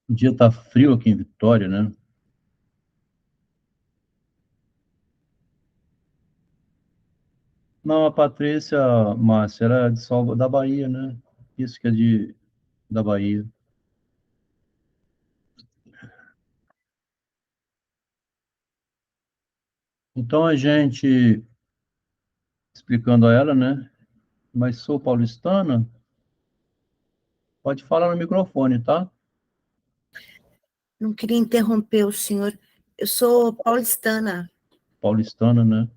O dia tá frio aqui em Vitória, né? Não, a Patrícia, Márcia, era de Salva da Bahia, né? Isso que é da Bahia. Então a gente, explicando a ela, né? Mas sou paulistana, pode falar no microfone, tá? Não queria interromper o senhor. Eu sou paulistana. Paulistana, né?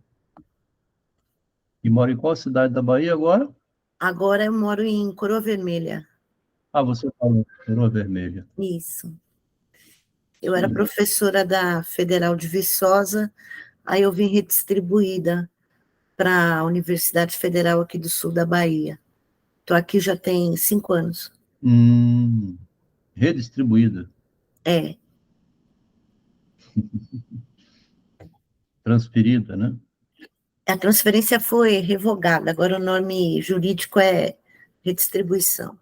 E mora em qual cidade da Bahia agora? Agora eu moro em Coroa Vermelha. Ah, você falou, Coroa Vermelha. Isso. Eu era Sim. professora da Federal de Viçosa, aí eu vim redistribuída para a Universidade Federal aqui do sul da Bahia. Estou aqui já tem 5 anos. Redistribuída, É, transferida, né? a transferência foi revogada, agora o nome jurídico é redistribuição.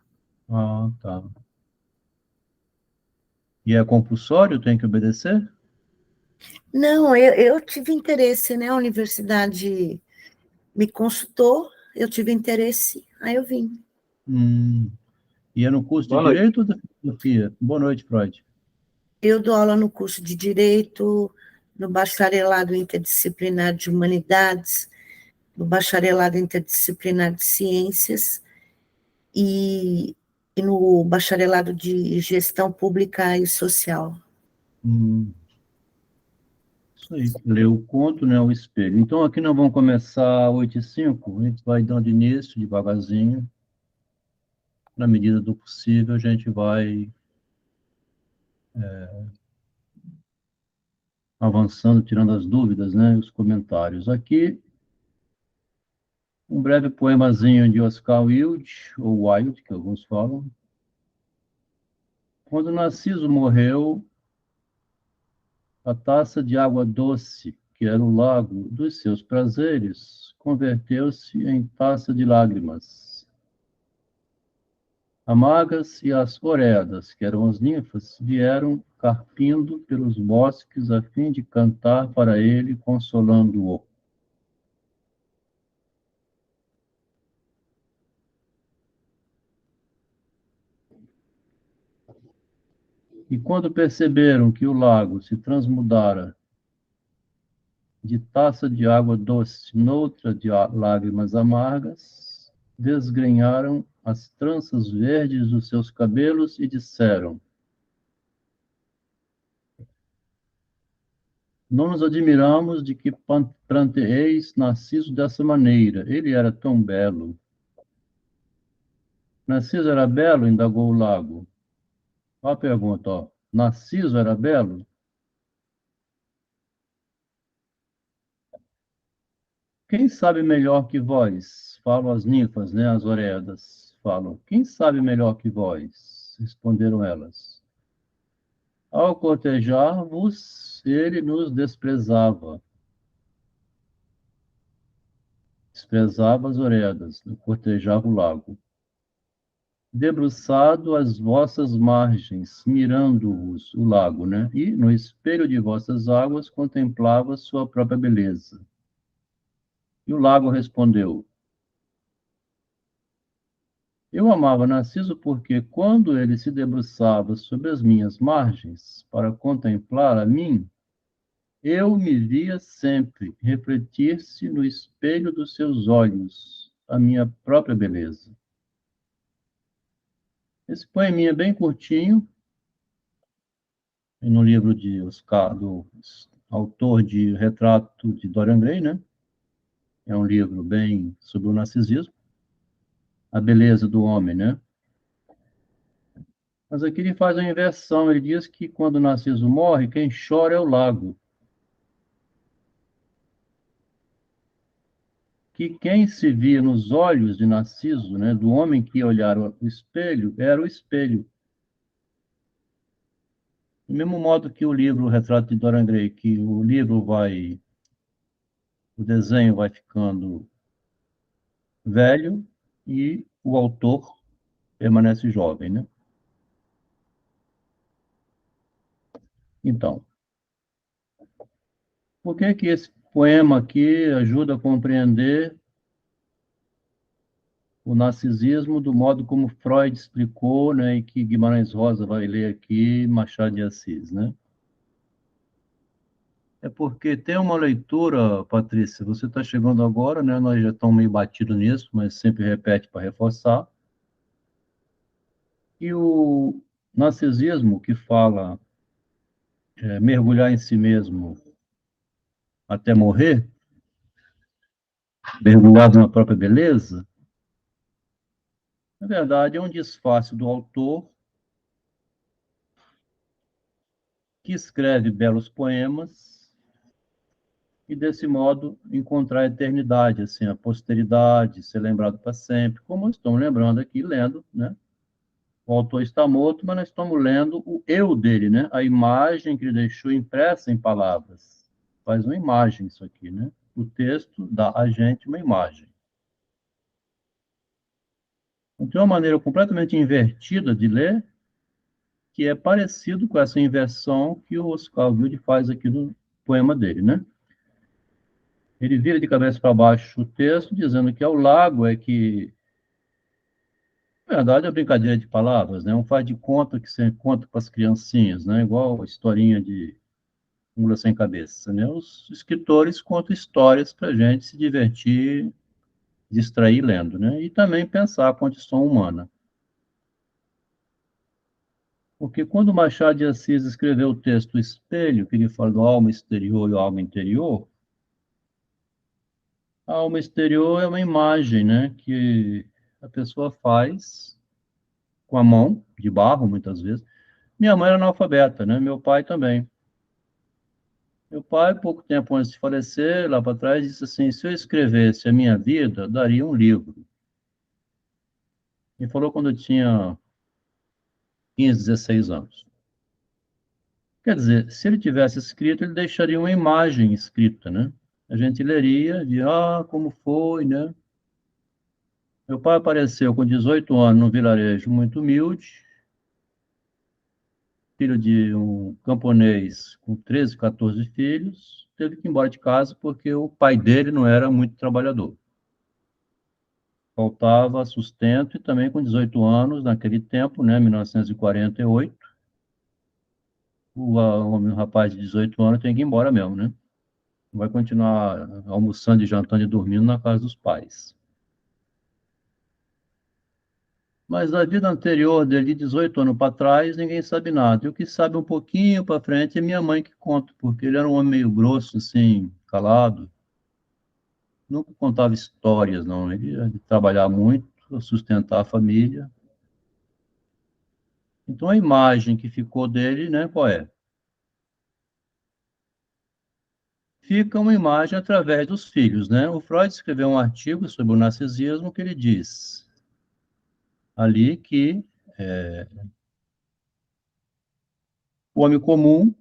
Ah, tá. E é compulsório, tem que obedecer? Não, eu tive interesse, né? A universidade me consultou, eu tive interesse, aí eu vim. Hum. E é no curso de Boa noite. Direito ou da Filosofia? Boa noite, Freud. Eu dou aula no curso de Direito, no bacharelado interdisciplinar de Humanidades, no bacharelado interdisciplinar de Ciências e, e no bacharelado de Gestão Pública e Social. Hum. Isso aí. Leu o conto, né? O espelho. Então, aqui nós vamos começar 8h05. A gente vai dando início devagarzinho. Na medida do possível, a gente vai avançando, tirando as dúvidas, né? Os comentários. Aqui, um breve poemazinho de Oscar Wilde, ou Wilde, que alguns falam. Quando Narciso morreu, a taça de água doce, que era o lago dos seus prazeres, converteu-se em taça de lágrimas. Amargas e as oreadas, que eram as ninfas, vieram carpindo pelos bosques a fim de cantar para ele, consolando-o. E quando perceberam que o lago se transmudara de taça de água doce noutra de lágrimas amargas, desgrenharam as tranças verdes dos seus cabelos e disseram: Não nos admiramos de que planteeis Narciso dessa maneira. Ele era tão belo. Narciso era belo? Indagou o lago. Olha a pergunta, ó. Narciso era belo? Quem sabe melhor que vós? Falam as ninfas, né? As oreadas falam. Quem sabe melhor que vós? Responderam elas. Ao cortejar-vos, ele nos desprezava. Desprezava as oreadas, cortejava o lago. Debruçado às vossas margens, mirando-vos o lago, né? E no espelho de vossas águas contemplava sua própria beleza. E o lago respondeu: Eu amava Narciso porque, quando ele se debruçava sobre as minhas margens para contemplar a mim, eu me via sempre refletir-se no espelho dos seus olhos, a minha própria beleza. Esse poeminha é bem curtinho, no livro de Oscar, do autor de Retrato de Dorian Gray, né? É um livro bem sobre o narcisismo, a beleza do homem, né? Mas aqui ele faz a inversão, ele diz que quando o Narciso morre, quem chora é o lago. Que quem se via nos olhos de Narciso, né, do homem que olhara o espelho, era o espelho. Do mesmo modo que o livro o Retrato de Dorian Gray, que o desenho vai ficando velho e o autor permanece jovem, né? Então, por que que esse poema aqui ajuda a compreender o narcisismo do modo como Freud explicou, né, e que Guimarães Rosa vai ler aqui, Machado de Assis, né? É porque tem uma leitura, Patrícia, você está chegando agora, né? Nós já estamos meio batidos nisso, mas sempre repete para reforçar. E o narcisismo que fala mergulhar em si mesmo até morrer, mergulhado na própria beleza, na verdade é um disfarce do autor que escreve belos poemas e desse modo encontrar a eternidade, assim, a posteridade, ser lembrado para sempre, como estamos lembrando aqui, lendo, né? O autor está morto, mas nós estamos lendo o eu dele, né? A imagem que ele deixou impressa em palavras. Faz uma imagem isso aqui, né? O texto dá a gente uma imagem. Então, tem uma maneira completamente invertida de ler, que é parecido com essa inversão que o Oscar Wilde faz aqui no poema dele, né? Ele vira de cabeça para baixo o texto, dizendo que é o lago é que, na verdade, é brincadeira de palavras, né? Um faz de conta que você conta para as criancinhas, né? Igual a historinha de mula sem cabeça, né? Os escritores contam histórias para a gente se divertir, distrair lendo, né? E também pensar a condição humana. Porque quando Machado de Assis escreveu o texto O Espelho, que ele fala do alma exterior e alma interior, a alma exterior é uma imagem, né, que a pessoa faz com a mão, de barro, muitas vezes. Minha mãe era analfabeta, né? Meu pai também. Meu pai, pouco tempo antes de falecer, lá para trás, disse assim: se eu escrevesse a minha vida, daria um livro. Me falou quando eu tinha 15, 16 anos. Quer dizer, se ele tivesse escrito, ele deixaria uma imagem escrita, né? A gente leria, de como foi, né? Meu pai apareceu com 18 anos num vilarejo muito humilde, filho de um camponês com 13, 14 filhos, teve que ir embora de casa porque o pai dele não era muito trabalhador. Faltava sustento e também com 18 anos, naquele tempo, né, 1948, o rapaz de 18 anos tem que ir embora mesmo, né? Vai continuar almoçando e jantando e dormindo na casa dos pais. Mas da vida anterior dele, de 18 anos para trás, ninguém sabe nada. E o que sabe um pouquinho para frente é minha mãe que conta, porque ele era um homem meio grosso, assim, calado. Nunca contava histórias, não. Ele ia trabalhar muito, sustentar a família. Então a imagem que ficou dele, né, qual é? Fica uma imagem através dos filhos, né? O Freud escreveu um artigo sobre o narcisismo que ele diz ali que o homem comum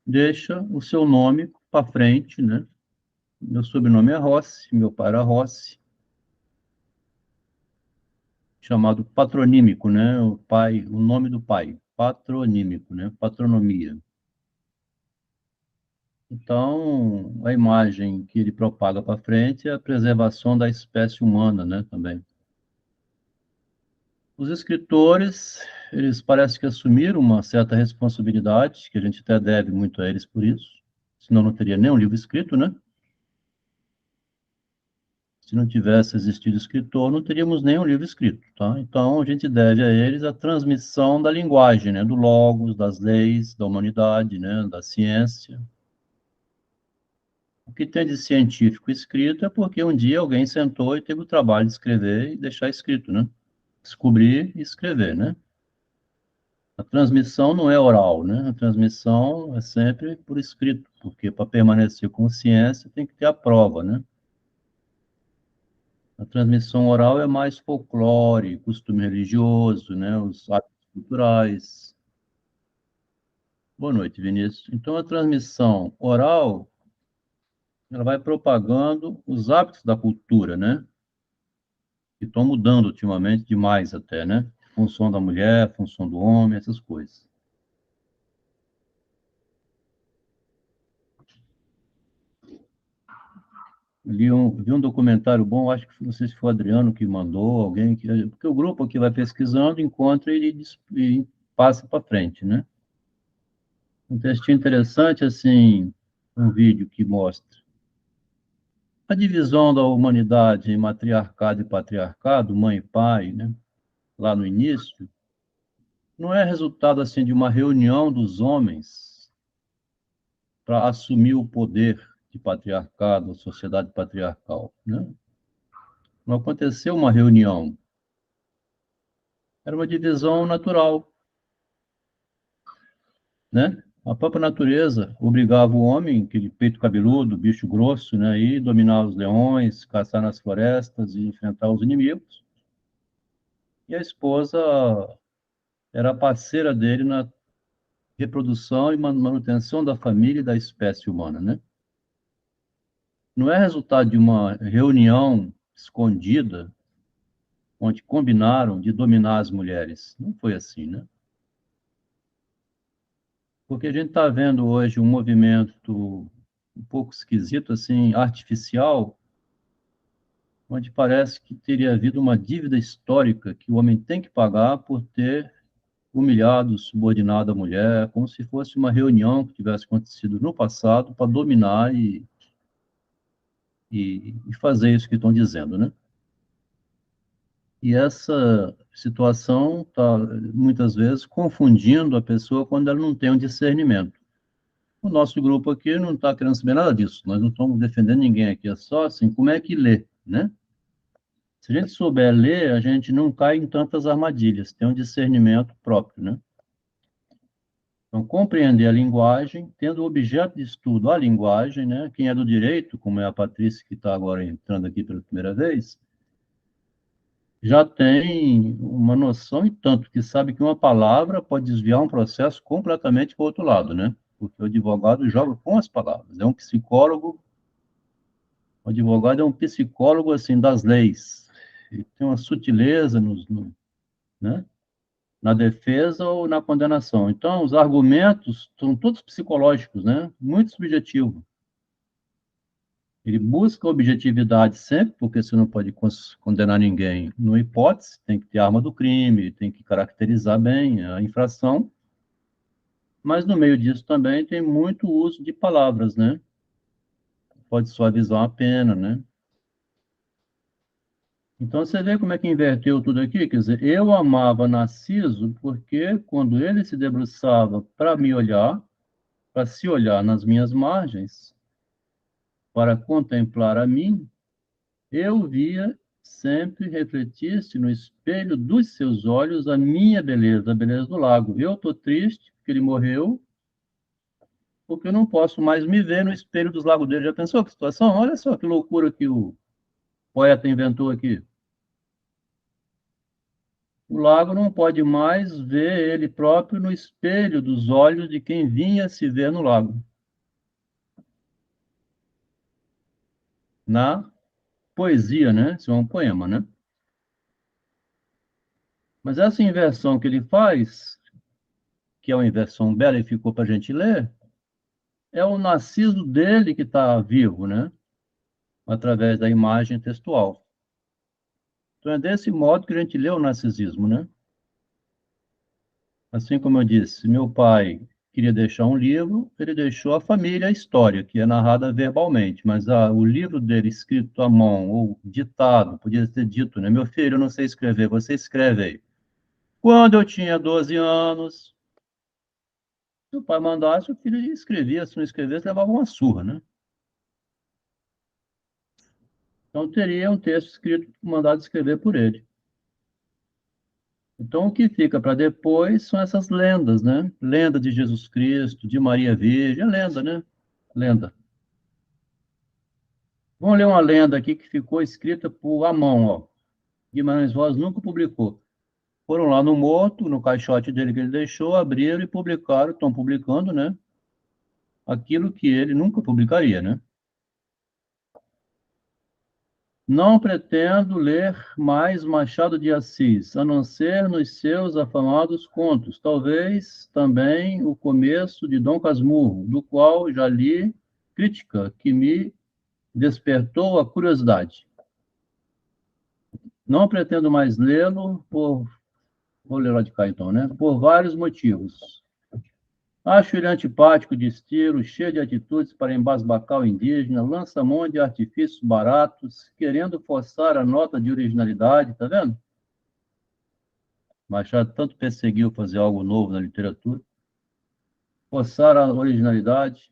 deixa o seu nome para frente, né? Meu sobrenome é Rossi, meu pai era Rossi, chamado patronímico, né? O pai, o nome do pai, patronímico, né? Patronomia. Então, a imagem que ele propaga para frente é a preservação da espécie humana, né? Também. Os escritores, eles parecem que assumiram uma certa responsabilidade, que a gente até deve muito a eles por isso, senão não teria nem um livro escrito, né? Se não tivesse existido escritor, não teríamos nenhum livro escrito, tá? Então, a gente deve a eles a transmissão da linguagem, né? Do logos, das leis, da humanidade, né? Da ciência. O que tem de científico escrito é porque um dia alguém sentou e teve o trabalho de escrever e deixar escrito, né? Descobrir e escrever, né? A transmissão não é oral, né? A transmissão é sempre por escrito, porque para permanecer com ciência tem que ter a prova, né? A transmissão oral é mais folclore, costume religioso, né? Os hábitos culturais. Boa noite, Vinícius. Então, a transmissão oral, ela vai propagando os hábitos da cultura, né? Que estão mudando ultimamente demais até, né? Função da mulher, função do homem, essas coisas. vi um documentário bom, acho que não sei se foi o Adriano que mandou, alguém, porque o grupo aqui vai pesquisando, encontra e passa para frente, né? Um textinho interessante, assim, um vídeo que mostra a divisão da humanidade em matriarcado e patriarcado, mãe e pai, né? Lá no início, não é resultado, assim, de uma reunião dos homens para assumir o poder de patriarcado, sociedade patriarcal, né? Não aconteceu uma reunião, era uma divisão natural, né? A própria natureza obrigava o homem, aquele peito cabeludo, bicho grosso, né, a ir dominar os leões, caçar nas florestas e enfrentar os inimigos. E a esposa era a parceira dele na reprodução e manutenção da família e da espécie humana, né? Não é resultado de uma reunião escondida onde combinaram de dominar as mulheres. Não foi assim, né? Porque a gente está vendo hoje um movimento um pouco esquisito, assim, artificial, onde parece que teria havido uma dívida histórica que o homem tem que pagar por ter humilhado, subordinado a mulher, como se fosse uma reunião que tivesse acontecido no passado para dominar e fazer isso que estão dizendo, né? E essa situação está, muitas vezes, confundindo a pessoa quando ela não tem um discernimento. O nosso grupo aqui não está querendo saber nada disso, nós não estamos defendendo ninguém aqui, é só assim, como é que lê, né? Se a gente souber ler, a gente não cai em tantas armadilhas, tem um discernimento próprio, né? Então, compreender a linguagem, tendo o objeto de estudo a linguagem, né? Quem é do direito, como é a Patrícia, que está agora entrando aqui pela primeira vez, já tem uma noção e tanto que sabe que uma palavra pode desviar um processo completamente para o outro lado, né? Porque o advogado joga com as palavras. É um psicólogo, o advogado é um psicólogo, assim, das leis. Ele tem uma sutileza né? Na defesa ou na condenação. Então, os argumentos são todos psicológicos, né? Muito subjetivos. Ele busca objetividade sempre, porque você não pode condenar ninguém numa hipótese, tem que ter arma do crime, tem que caracterizar bem a infração, mas no meio disso também tem muito uso de palavras, né? Pode suavizar a pena, né? Então você vê como é que inverteu tudo aqui, quer dizer, eu amava Narciso porque quando ele se debruçava para me olhar, para se olhar nas minhas margens, para contemplar a mim, eu via sempre refletir-se no espelho dos seus olhos a minha beleza, a beleza do lago. Eu estou triste porque ele morreu, porque eu não posso mais me ver no espelho dos lagos dele. Já pensou que situação? Olha só que loucura que o poeta inventou aqui. O lago não pode mais ver ele próprio no espelho dos olhos de quem vinha se ver no lago. Na poesia, né? Isso é um poema, né? Mas essa inversão que ele faz, que é uma inversão bela e ficou para a gente ler, é o narciso dele que está vivo, né? Através da imagem textual. Então é desse modo que a gente lê o narcisismo, né? Assim como eu disse, meu pai queria deixar um livro, ele deixou a família, a história, que é narrada verbalmente, mas o livro dele escrito à mão, ou ditado, podia ter dito, né? Meu filho, eu não sei escrever, você escreve aí. Quando eu tinha 12 anos, se o pai mandasse, o filho escrevia, se não escrevesse, levava uma surra, né? Então teria um texto escrito, mandado escrever por ele. Então, o que fica para depois são essas lendas, né? Lenda de Jesus Cristo, de Maria Virgem, é lenda, né? Lenda. Vamos ler uma lenda aqui que ficou escrita por à mão, ó. Guimarães Rosa nunca publicou. Foram lá no morto, no caixote dele que ele deixou, abriram e publicaram, estão publicando, né? Aquilo que ele nunca publicaria, né? Não pretendo ler mais Machado de Assis, a não ser nos seus afamados contos, talvez também o começo de Dom Casmurro, do qual já li crítica que me despertou a curiosidade. Não pretendo mais lê-lo vou ler lá de cá então, né? Por vários motivos. Acho ele antipático de estilo, cheio de atitudes para embasbacar o indígena, lança mão de artifícios baratos, querendo forçar a nota de originalidade, tá vendo? Machado tanto perseguiu fazer algo novo na literatura, forçar a originalidade,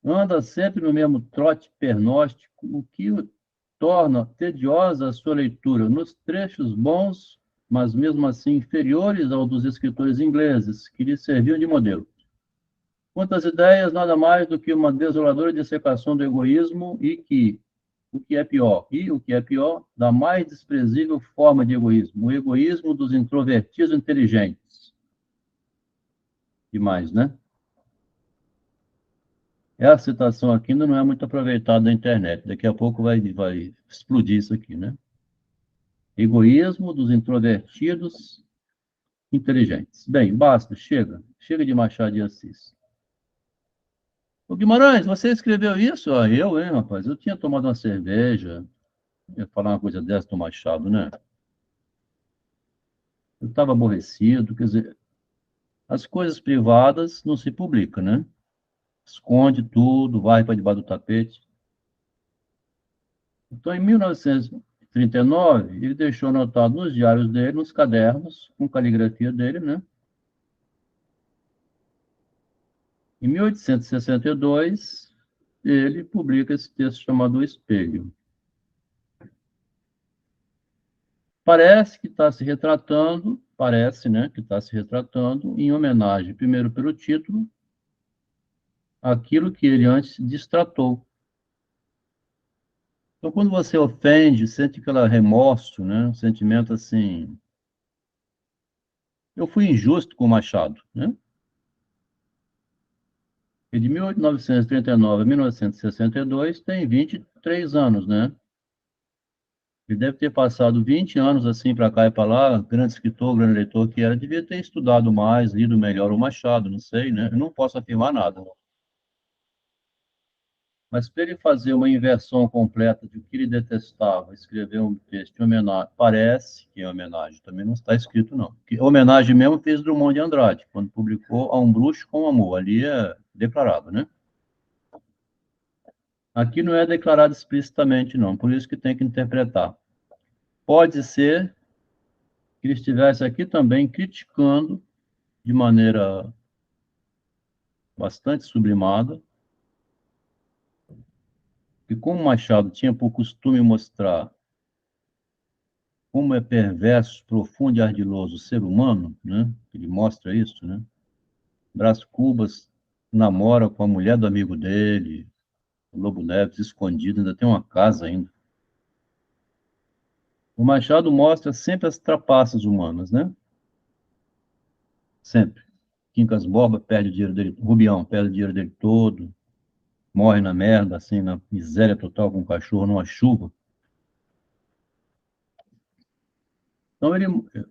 anda sempre no mesmo trote pernóstico, o que o torna tediosa a sua leitura, nos trechos bons, mas mesmo assim inferiores ao dos escritores ingleses, que lhe serviam de modelo. Quanto às ideias, nada mais do que uma desoladora dissecação do egoísmo o que é pior, da mais desprezível forma de egoísmo, o egoísmo dos introvertidos inteligentes. Demais, né? Essa citação aqui ainda não é muito aproveitada na internet. Daqui a pouco vai explodir isso aqui, né? Egoísmo dos introvertidos inteligentes. Bem, basta, chega. Chega de Machado de Assis. Ô Guimarães, você escreveu isso? Ah, eu, hein, rapaz? Eu tinha tomado uma cerveja. Ia falar uma coisa dessa do Machado, né? Eu estava aborrecido, quer dizer, as coisas privadas não se publicam, né? Esconde tudo, vai para debaixo do tapete. Então, em 1939, ele deixou anotado nos diários dele, nos cadernos, com caligrafia dele, né? Em 1862, ele publica esse texto chamado O Espelho. Parece que está se retratando, parece, né, que está se retratando em homenagem, primeiro pelo título, àquilo que ele antes destratou. Então, quando você ofende, sente aquele remorso, né, um sentimento assim, eu fui injusto com o Machado, né? E de 1939 a 1962 tem 23 anos, né? Ele deve ter passado 20 anos assim para cá e para lá, grande escritor, grande leitor que era, devia ter estudado mais, lido melhor o Machado, não sei, né? Eu não posso afirmar nada. Mas para ele fazer uma inversão completa de o que ele detestava, escrever um texto em homenagem, parece que é homenagem, também não está escrito não. Que homenagem mesmo fez Drummond de Andrade, quando publicou A um Bruxo com Amor, ali é declarado, né? Aqui não é declarado explicitamente não, por isso que tem que interpretar. Pode ser que ele estivesse aqui também criticando de maneira bastante sublimada, que como Machado tinha por costume mostrar como é perverso, profundo e ardiloso o ser humano, né? Ele mostra isso, né? Brás Cubas namora com a mulher do amigo dele, o Lobo Neves, escondido, ainda tem uma casa ainda. O Machado mostra sempre as trapaças humanas, né? Sempre. Quincas Borba perde o dinheiro dele, Rubião perde o dinheiro dele todo, morre na merda, assim, na miséria total com o cachorro numa chuva. Então ele,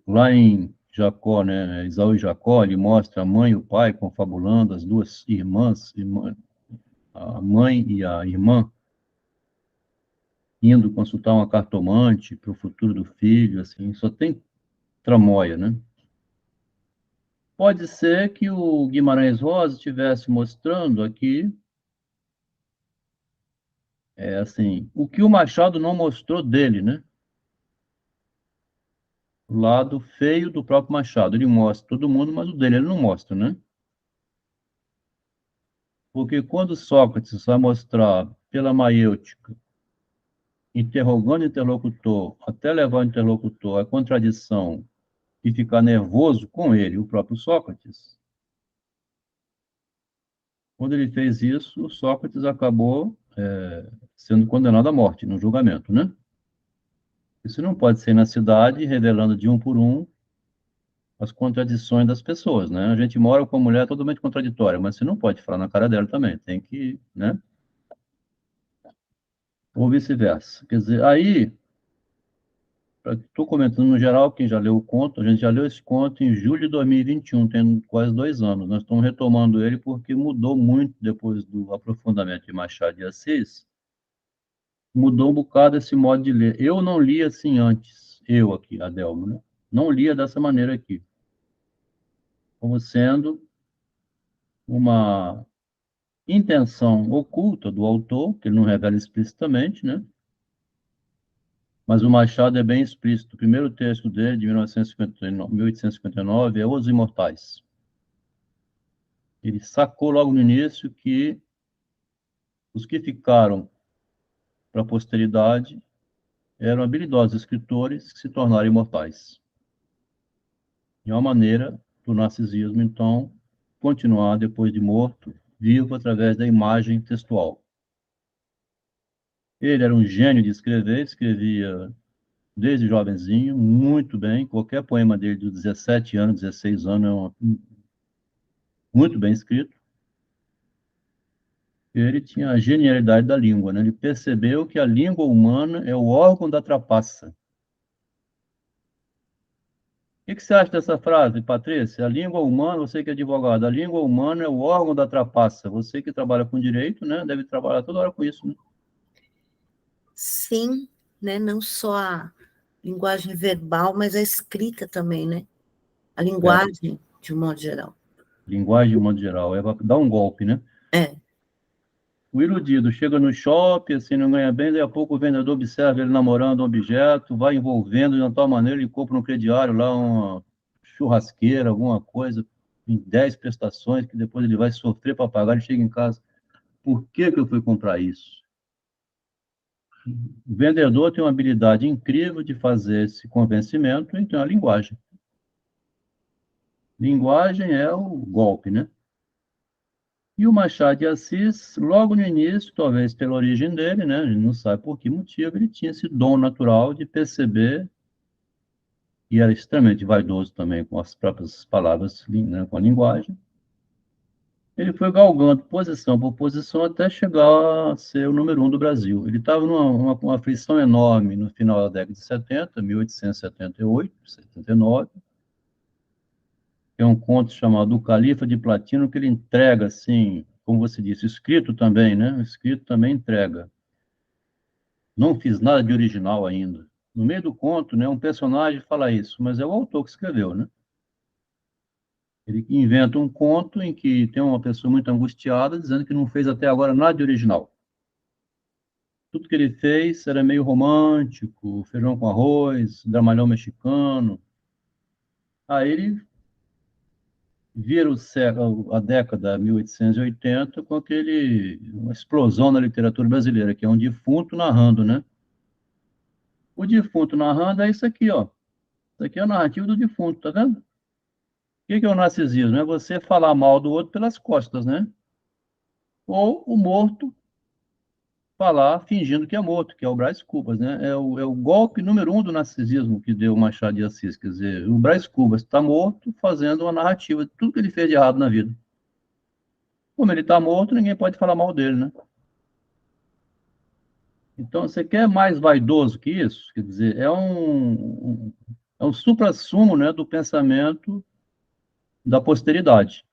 lá em Jacó, né, Esaú e Jacó, ele mostra a mãe e o pai confabulando, as duas irmãs, a mãe e a irmã, indo consultar uma cartomante para o futuro do filho, assim, só tem tramóia, né? Pode ser que o Guimarães Rosa estivesse mostrando aqui, assim, o que o Machado não mostrou dele, né? O lado feio do próprio Machado. Ele mostra todo mundo, mas o dele ele não mostra, né? Porque quando Sócrates vai mostrar pela maiêutica, interrogando o interlocutor, até levar o interlocutor à contradição e ficar nervoso com ele, o próprio Sócrates, quando ele fez isso, Sócrates acabou sendo condenado à morte no julgamento, né? Isso não pode ser na cidade, revelando de um por um as contradições das pessoas, né? A gente mora com uma mulher totalmente contraditória, mas você não pode falar na cara dela também, tem que, né? Ou vice-versa. Quer dizer, aí, estou comentando no geral, quem já leu o conto, a gente já leu esse conto em julho de 2021, tem quase 2 anos. Nós estamos retomando ele porque mudou muito depois do aprofundamento de Machado de Assis, mudou um bocado esse modo de ler. Eu não li assim antes, eu aqui, Adelmo, né? Não lia dessa maneira aqui, como sendo uma intenção oculta do autor, que ele não revela explicitamente, né? Mas o Machado é bem explícito. O primeiro texto dele, de 1859, é Os Imortais. Ele sacou logo no início que os que ficaram para a posteridade eram habilidosos escritores que se tornaram imortais. E é uma maneira do narcisismo, então, continuar depois de morto, vivo através da imagem textual. Ele era um gênio de escrever, escrevia desde jovenzinho, muito bem. Qualquer poema dele de 17 anos, 16 anos, muito bem escrito. Ele tinha a genialidade da língua, né? Ele percebeu que a língua humana é o órgão da trapaça. O que você acha dessa frase, Patrícia? A língua humana, você que é advogado, a língua humana é o órgão da trapaça. Você que trabalha com direito, né, deve trabalhar toda hora com isso, né? Sim, né? Não só a linguagem verbal, mas a escrita também, né? A linguagem, de um modo geral. Linguagem, de modo geral, é para dar um golpe, né? É. O iludido chega no shopping, assim, não ganha bem, daí a pouco o vendedor observa ele namorando um objeto, vai envolvendo de uma tal maneira, ele compra no crediário lá uma churrasqueira, alguma coisa, em 10 prestações, que depois ele vai sofrer para pagar, ele chega em casa, por que que eu fui comprar isso? O vendedor tem uma habilidade incrível de fazer esse convencimento, então a linguagem. Linguagem é o golpe, né? E o Machado de Assis, logo no início, talvez pela origem dele, né? A gente não sabe por que motivo, ele tinha esse dom natural de perceber, e era extremamente vaidoso também com as próprias palavras, né, com a linguagem. Ele foi galgando posição por posição até chegar a ser o número um do Brasil. Ele estava numa aflição enorme no final da década de 70, 1878, 79. É um conto chamado O Califa de Platino, que ele entrega, assim, como você disse, escrito também, né? O escrito também entrega. Não fiz nada de original ainda. No meio do conto, né, um personagem fala isso, mas é o autor que escreveu, né? Ele inventa um conto em que tem uma pessoa muito angustiada, dizendo que não fez até agora nada de original. Tudo que ele fez era meio romântico, feijão com arroz, dramalhão mexicano. Aí ele vira a década 1880 com uma explosão na literatura brasileira, que é um defunto narrando, né? O defunto narrando é isso aqui, ó. Isso aqui é a narrativa do defunto, tá vendo? O que é o narcisismo? É você falar mal do outro pelas costas, né? Ou o morto falar fingindo que é morto, que é o Brás Cubas, né? É o golpe número um do narcisismo que deu o Machado de Assis. Quer dizer, o Brás Cubas está morto fazendo uma narrativa de tudo que ele fez de errado na vida. Como ele está morto, ninguém pode falar mal dele, né? Então, você quer mais vaidoso que isso? Quer dizer, é um suprassumo, né, do pensamento da posteridade.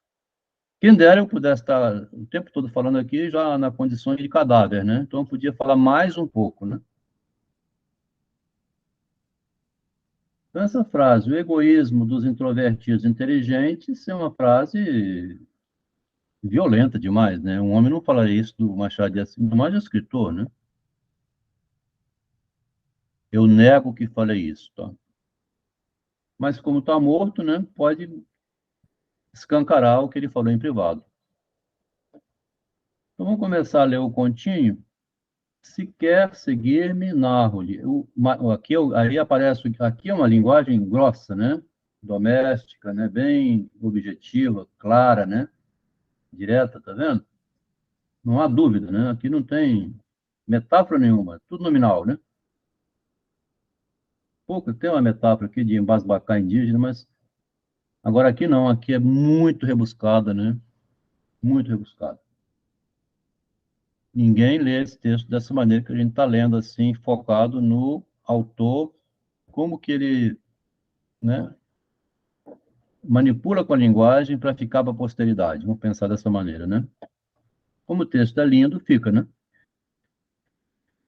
Quem dera eu pudesse estar o tempo todo falando aqui já na condição de cadáver, né? Então eu podia falar mais um pouco, né? Então essa frase, o egoísmo dos introvertidos inteligentes, é uma frase violenta demais, né? Um homem não falaria isso do Machado de Assis, mais um escritor, né? Eu nego que falei isso, tá? Mas como está morto, né? Pode escancarar o que ele falou em privado. Então vamos começar a ler o continho. Se quer seguir-me, narro-lhe. Aqui, aí aparece, aqui é uma linguagem grossa, né? Doméstica, né? Bem objetiva, clara, né? Direta, tá vendo? Não há dúvida, né? Aqui não tem metáfora nenhuma, tudo nominal, né? Pouco tem uma metáfora aqui de embasbacar indígena, mas agora aqui não, aqui é muito rebuscada, né? Muito rebuscada. Ninguém lê esse texto dessa maneira que a gente está lendo, assim, focado no autor, como que ele, né, manipula com a linguagem para ficar para a posteridade. Vamos pensar dessa maneira, né? Como o texto é lindo, fica, né?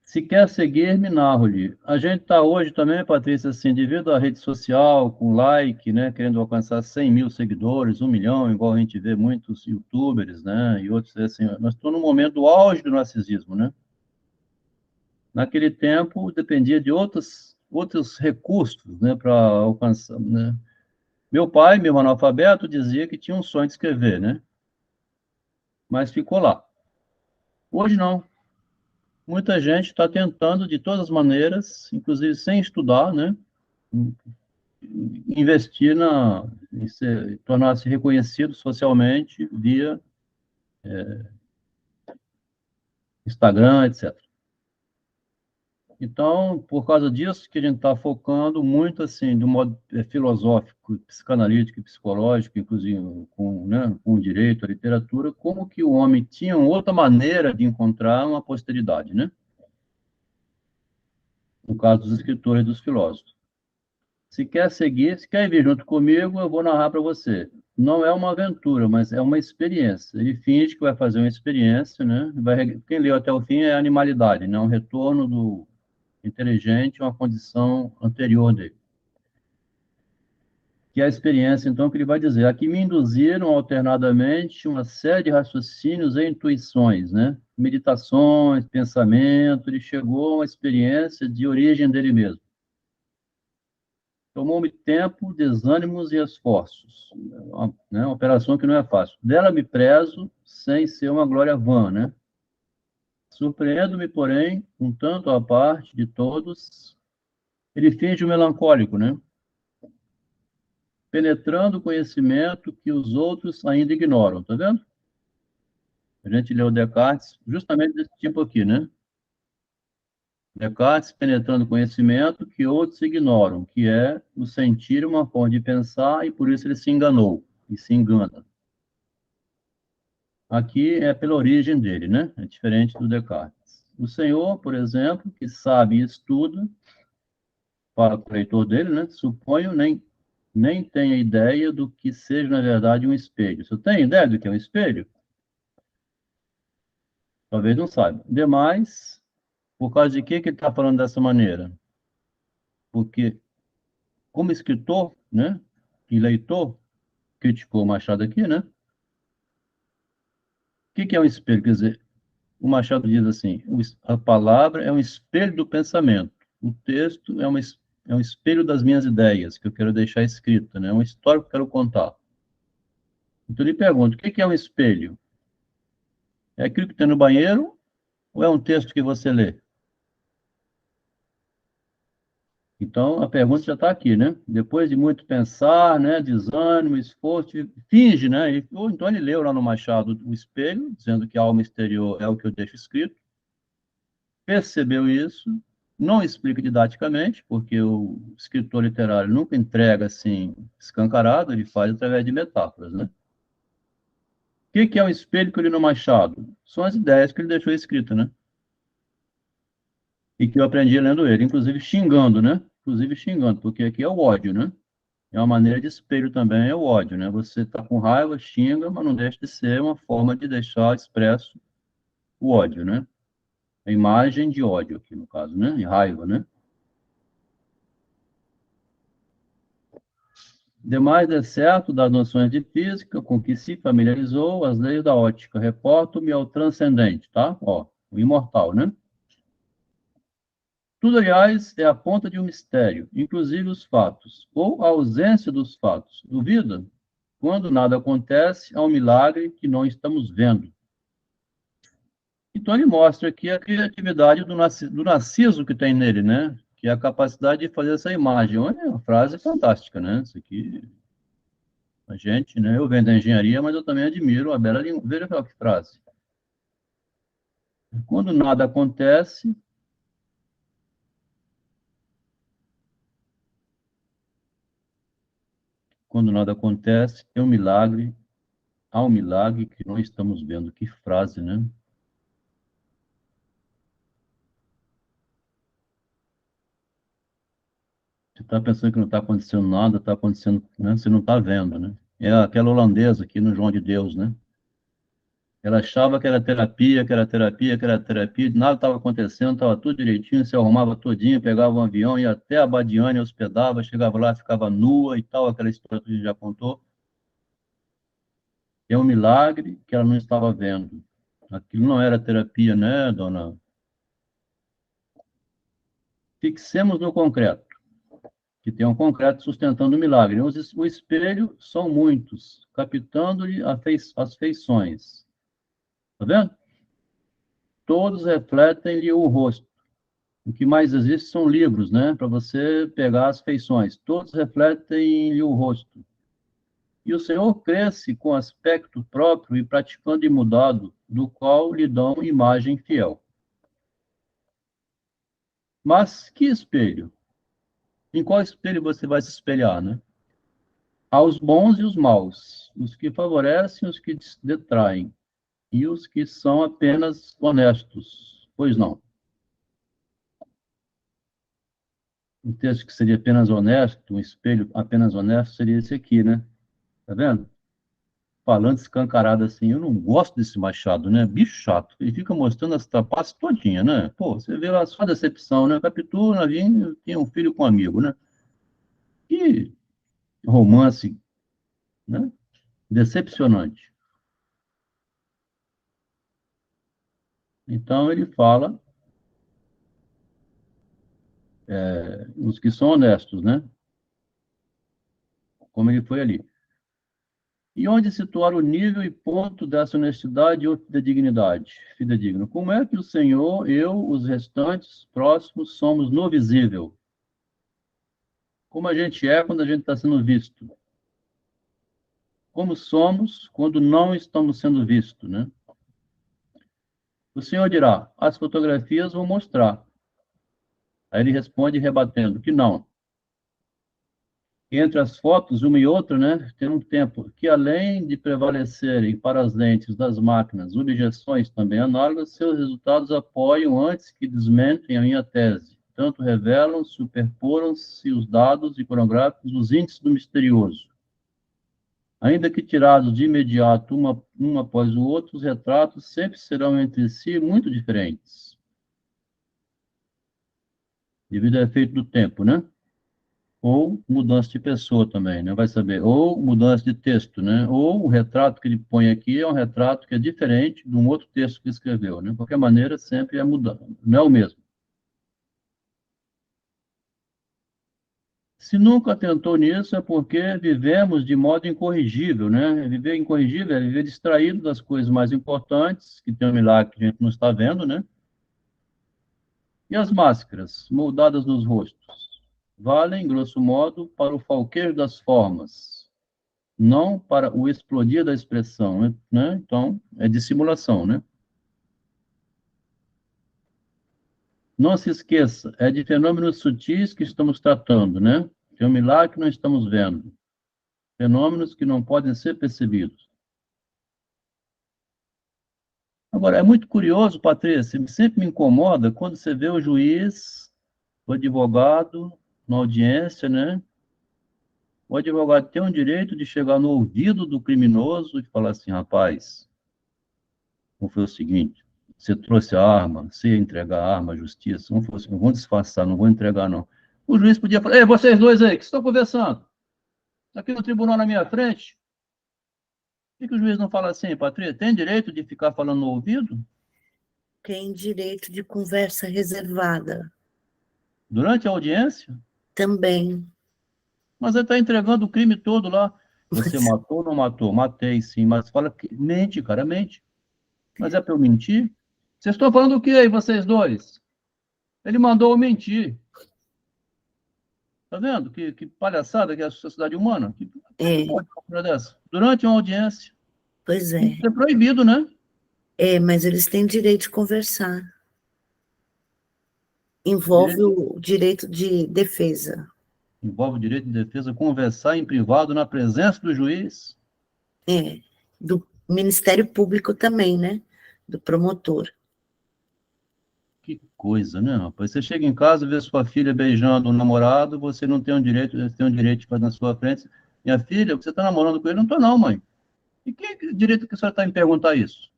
Se quer seguir-me, narro-lhe. A gente está hoje também, Patrícia, assim, devido à rede social, com like, né, querendo alcançar 100 mil seguidores, 1 milhão, igual a gente vê muitos youtubers, né, e outros, assim, nós estamos no momento do auge do narcisismo, né? Naquele tempo, dependia de outros recursos, né, para alcançar, né? Meu pai, meu analfabeto, dizia que tinha um sonho de escrever, né? Mas ficou lá. Hoje não. Muita gente está tentando, de todas as maneiras, inclusive sem estudar, né? Investir em tornar-se reconhecido socialmente via Instagram, etc. Então, por causa disso que a gente está focando muito, assim, de um modo filosófico, psicanalítico e psicológico, inclusive com, né, com o direito, a literatura, como que o homem tinha outra maneira de encontrar uma posteridade, né? No caso dos escritores e dos filósofos. Se quer seguir, se quer vir junto comigo, eu vou narrar para você. Não é uma aventura, mas é uma experiência. Ele finge que vai fazer uma experiência, né? Quem leu até o fim é a animalidade, né? Um retorno do inteligente a uma condição anterior dele. Que é a experiência, então, que ele vai dizer. Aqui me induziram alternadamente uma série de raciocínios e intuições, né? Meditações, pensamento, ele chegou a uma experiência de origem dele mesmo. Tomou-me tempo, desânimos e esforços. Uma operação que não é fácil. Dela me prezo, sem ser uma glória vã, né? Surpreendo-me, porém, um tanto à parte de todos, ele finge o melancólico, né? Penetrando o conhecimento que os outros ainda ignoram, tá vendo? A gente leu Descartes justamente desse tipo aqui, né? Descartes penetrando o conhecimento que outros ignoram, que é o sentir uma forma de pensar, e por isso ele se enganou, e se engana. Aqui é pela origem dele, né? É diferente do Descartes. O Senhor, por exemplo, que sabe e estuda, para o leitor dele, né? Suponho nem tenha ideia do que seja, na verdade, um espelho. Você tem ideia do que é um espelho? Talvez não saiba. Demais, por causa de que ele está falando dessa maneira? Porque, como escritor, né? E leitor, criticou o Machado aqui, né? O que é um espelho? Quer dizer, o Machado diz assim: a palavra é um espelho do pensamento. O texto é um espelho das minhas ideias, que eu quero deixar escrita, né? É uma história que eu quero contar. Então, ele pergunta: o que é um espelho? É aquilo que tem no banheiro ou é um texto que você lê? Então, a pergunta já está aqui, né? Depois de muito pensar, né? Desânimo, esforço, finge, né? Ou então ele leu lá no Machado o espelho, dizendo que a alma exterior é o que eu deixo escrito, percebeu isso, não explica didaticamente, porque o escritor literário nunca entrega assim escancarado, ele faz através de metáforas, né? O que é um espelho que eu li no Machado? São as ideias que ele deixou escritas, né? E que eu aprendi lendo ele, inclusive xingando, né? Inclusive xingando, porque aqui é o ódio, né? É uma maneira de espelho também, é o ódio, né? Você está com raiva, xinga, mas não deixa de ser uma forma de deixar expresso o ódio, né? A imagem de ódio aqui, no caso, né? E raiva, né? Demais é certo das noções de física com que se familiarizou, as leis da ótica. Reporto-me ao transcendente, tá? Ó, o imortal, né? Tudo, aliás, é a ponta de um mistério, inclusive os fatos, ou a ausência dos fatos. Duvida? Quando nada acontece, há um milagre que não estamos vendo. Então, ele mostra aqui a criatividade do narciso que tem nele, né? Que é a capacidade de fazer essa imagem. Olha, é uma frase fantástica, né? Isso aqui, a gente, né? Eu venho da engenharia, mas eu também admiro a bela língua. Veja só que frase. Quando nada acontece, quando nada acontece, é um milagre, há um milagre que não estamos vendo. Que frase, né? Você está pensando que não está acontecendo nada, está acontecendo, né? Você não está vendo, né? É aquela holandesa aqui no João de Deus, né? Ela achava que era terapia, que era terapia, que era terapia, nada estava acontecendo, estava tudo direitinho, se arrumava todinho, pegava um avião, ia até a Badiane, hospedava, chegava lá, ficava nua e tal, aquela história que a gente já contou. É um milagre que ela não estava vendo. Aquilo não era terapia, né, dona? Fixemos no concreto, que tem um concreto sustentando o milagre. O espelho são muitos, captando-lhe as feições. Está vendo? Todos refletem-lhe o rosto. O que mais existe são livros, né, para você pegar as feições. Todos refletem-lhe o rosto. E o Senhor cresce com aspecto próprio e praticando imudado, do qual lhe dão imagem fiel. Mas que espelho? Em qual espelho você vai se espelhar, né? Há os bons e os maus, os que favorecem, os que detraem, e os que são apenas honestos. Pois não. Um texto que seria apenas honesto, um espelho apenas honesto, seria esse aqui, né? Tá vendo? Falando escancarado assim, eu não gosto desse Machado, né? Bicho chato. Ele fica mostrando as trapaças todinha, né? Pô, você vê lá só decepção, né? Capitu, Navinho, tinha um filho com um amigo, né? Que romance, né? Decepcionante. Então ele fala os que são honestos, né? Como ele foi ali. E onde situar o nível e ponto dessa honestidade ou fidedignidade? Fidedigno. Como é que o Senhor, eu, os restantes próximos, somos no visível? Como a gente é quando a gente está sendo visto? Como somos quando não estamos sendo vistos, né? O Senhor dirá, as fotografias vão mostrar. Aí ele responde rebatendo que não. Entre as fotos, uma e outra, né, tem um tempo que, além de prevalecerem para as lentes das máquinas objeções também análogas, seus resultados apoiam antes que desmentem a minha tese. Tanto revelam, superporam-se os dados iconográficos, os índices do misterioso. Ainda que tirados de imediato, um após o outro, os retratos sempre serão entre si muito diferentes, devido ao efeito do tempo, né? Ou mudança de pessoa também, né? Vai saber. Ou mudança de texto, né? Ou o retrato que ele põe aqui é um retrato que é diferente de um outro texto que escreveu, né? De qualquer maneira, sempre é mudando, não é o mesmo. Se nunca tentou nisso, é porque vivemos de modo incorrigível, né? Viver incorrigível é viver distraído das coisas mais importantes, que tem um milagre que a gente não está vendo, né? E as máscaras, moldadas nos rostos, valem, grosso modo, para o falquejo das formas, não para o explodir da expressão, né? Então, é dissimulação, né? Não se esqueça, é de fenômenos sutis que estamos tratando, né? É um milagre que não estamos vendo. Fenômenos que não podem ser percebidos. Agora, é muito curioso, Patrícia, sempre me incomoda quando você vê o juiz, o advogado, na audiência, né? O advogado tem o direito de chegar no ouvido do criminoso e falar assim, rapaz, não foi o seguinte, você trouxe a arma, você ia entregar a arma à justiça, não foi assim, não vou disfarçar, não vou entregar, não. O juiz podia falar, ei, vocês dois aí, que estão conversando? Aqui no tribunal na minha frente? Por que o juiz não fala assim, Patrícia, tem direito de ficar falando no ouvido? Tem direito de conversa reservada. Durante a audiência? Também. Mas ele está entregando o crime todo lá. Você Mas, matou ou não matou? Matei, sim, mas fala que mente, cara, mente. Mas é para eu mentir? Vocês estão falando o que aí, vocês dois? Ele mandou eu mentir. Tá vendo? Que palhaçada que é a sociedade humana. Que pode uma coisa dessa? Durante uma audiência. pois Isso é. é proibido, né? Mas eles têm direito de conversar. Envolve Direito, o direito de defesa. envolve o direito de defesa conversar em privado na presença do juiz. Do Ministério Público também, né? Do promotor. Que coisa, né, rapaz? Você chega em casa, vê sua filha beijando um namorado, você não tem o direito, você tem o direito de fazer na sua frente. Minha filha, você está namorando com ele? Não estou não, mãe. E que direito que a senhora está em perguntar isso?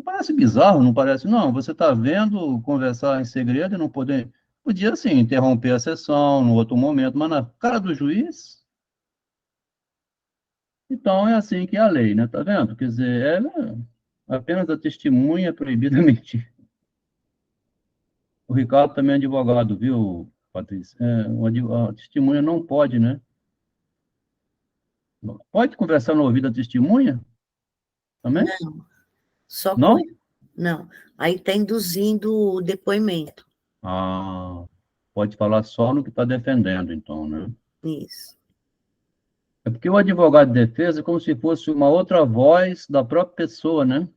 Parece bizarro, não parece? Não, você está vendo conversar em segredo e não poder. Podia, sim, interromper a sessão no outro momento, mas na cara do juiz. Então é assim que é a lei, né? Tá vendo? Quer dizer, apenas a testemunha é proibida mentir. O Ricardo também é advogado, viu, Patrícia? A testemunha não pode, né? Pode conversar no ouvido da testemunha também? Não, só com. Não? Não, aí está induzindo o depoimento. Ah, pode falar só no que está defendendo, então, né? Isso. É porque o advogado de defesa é como se fosse uma outra voz da própria pessoa, né?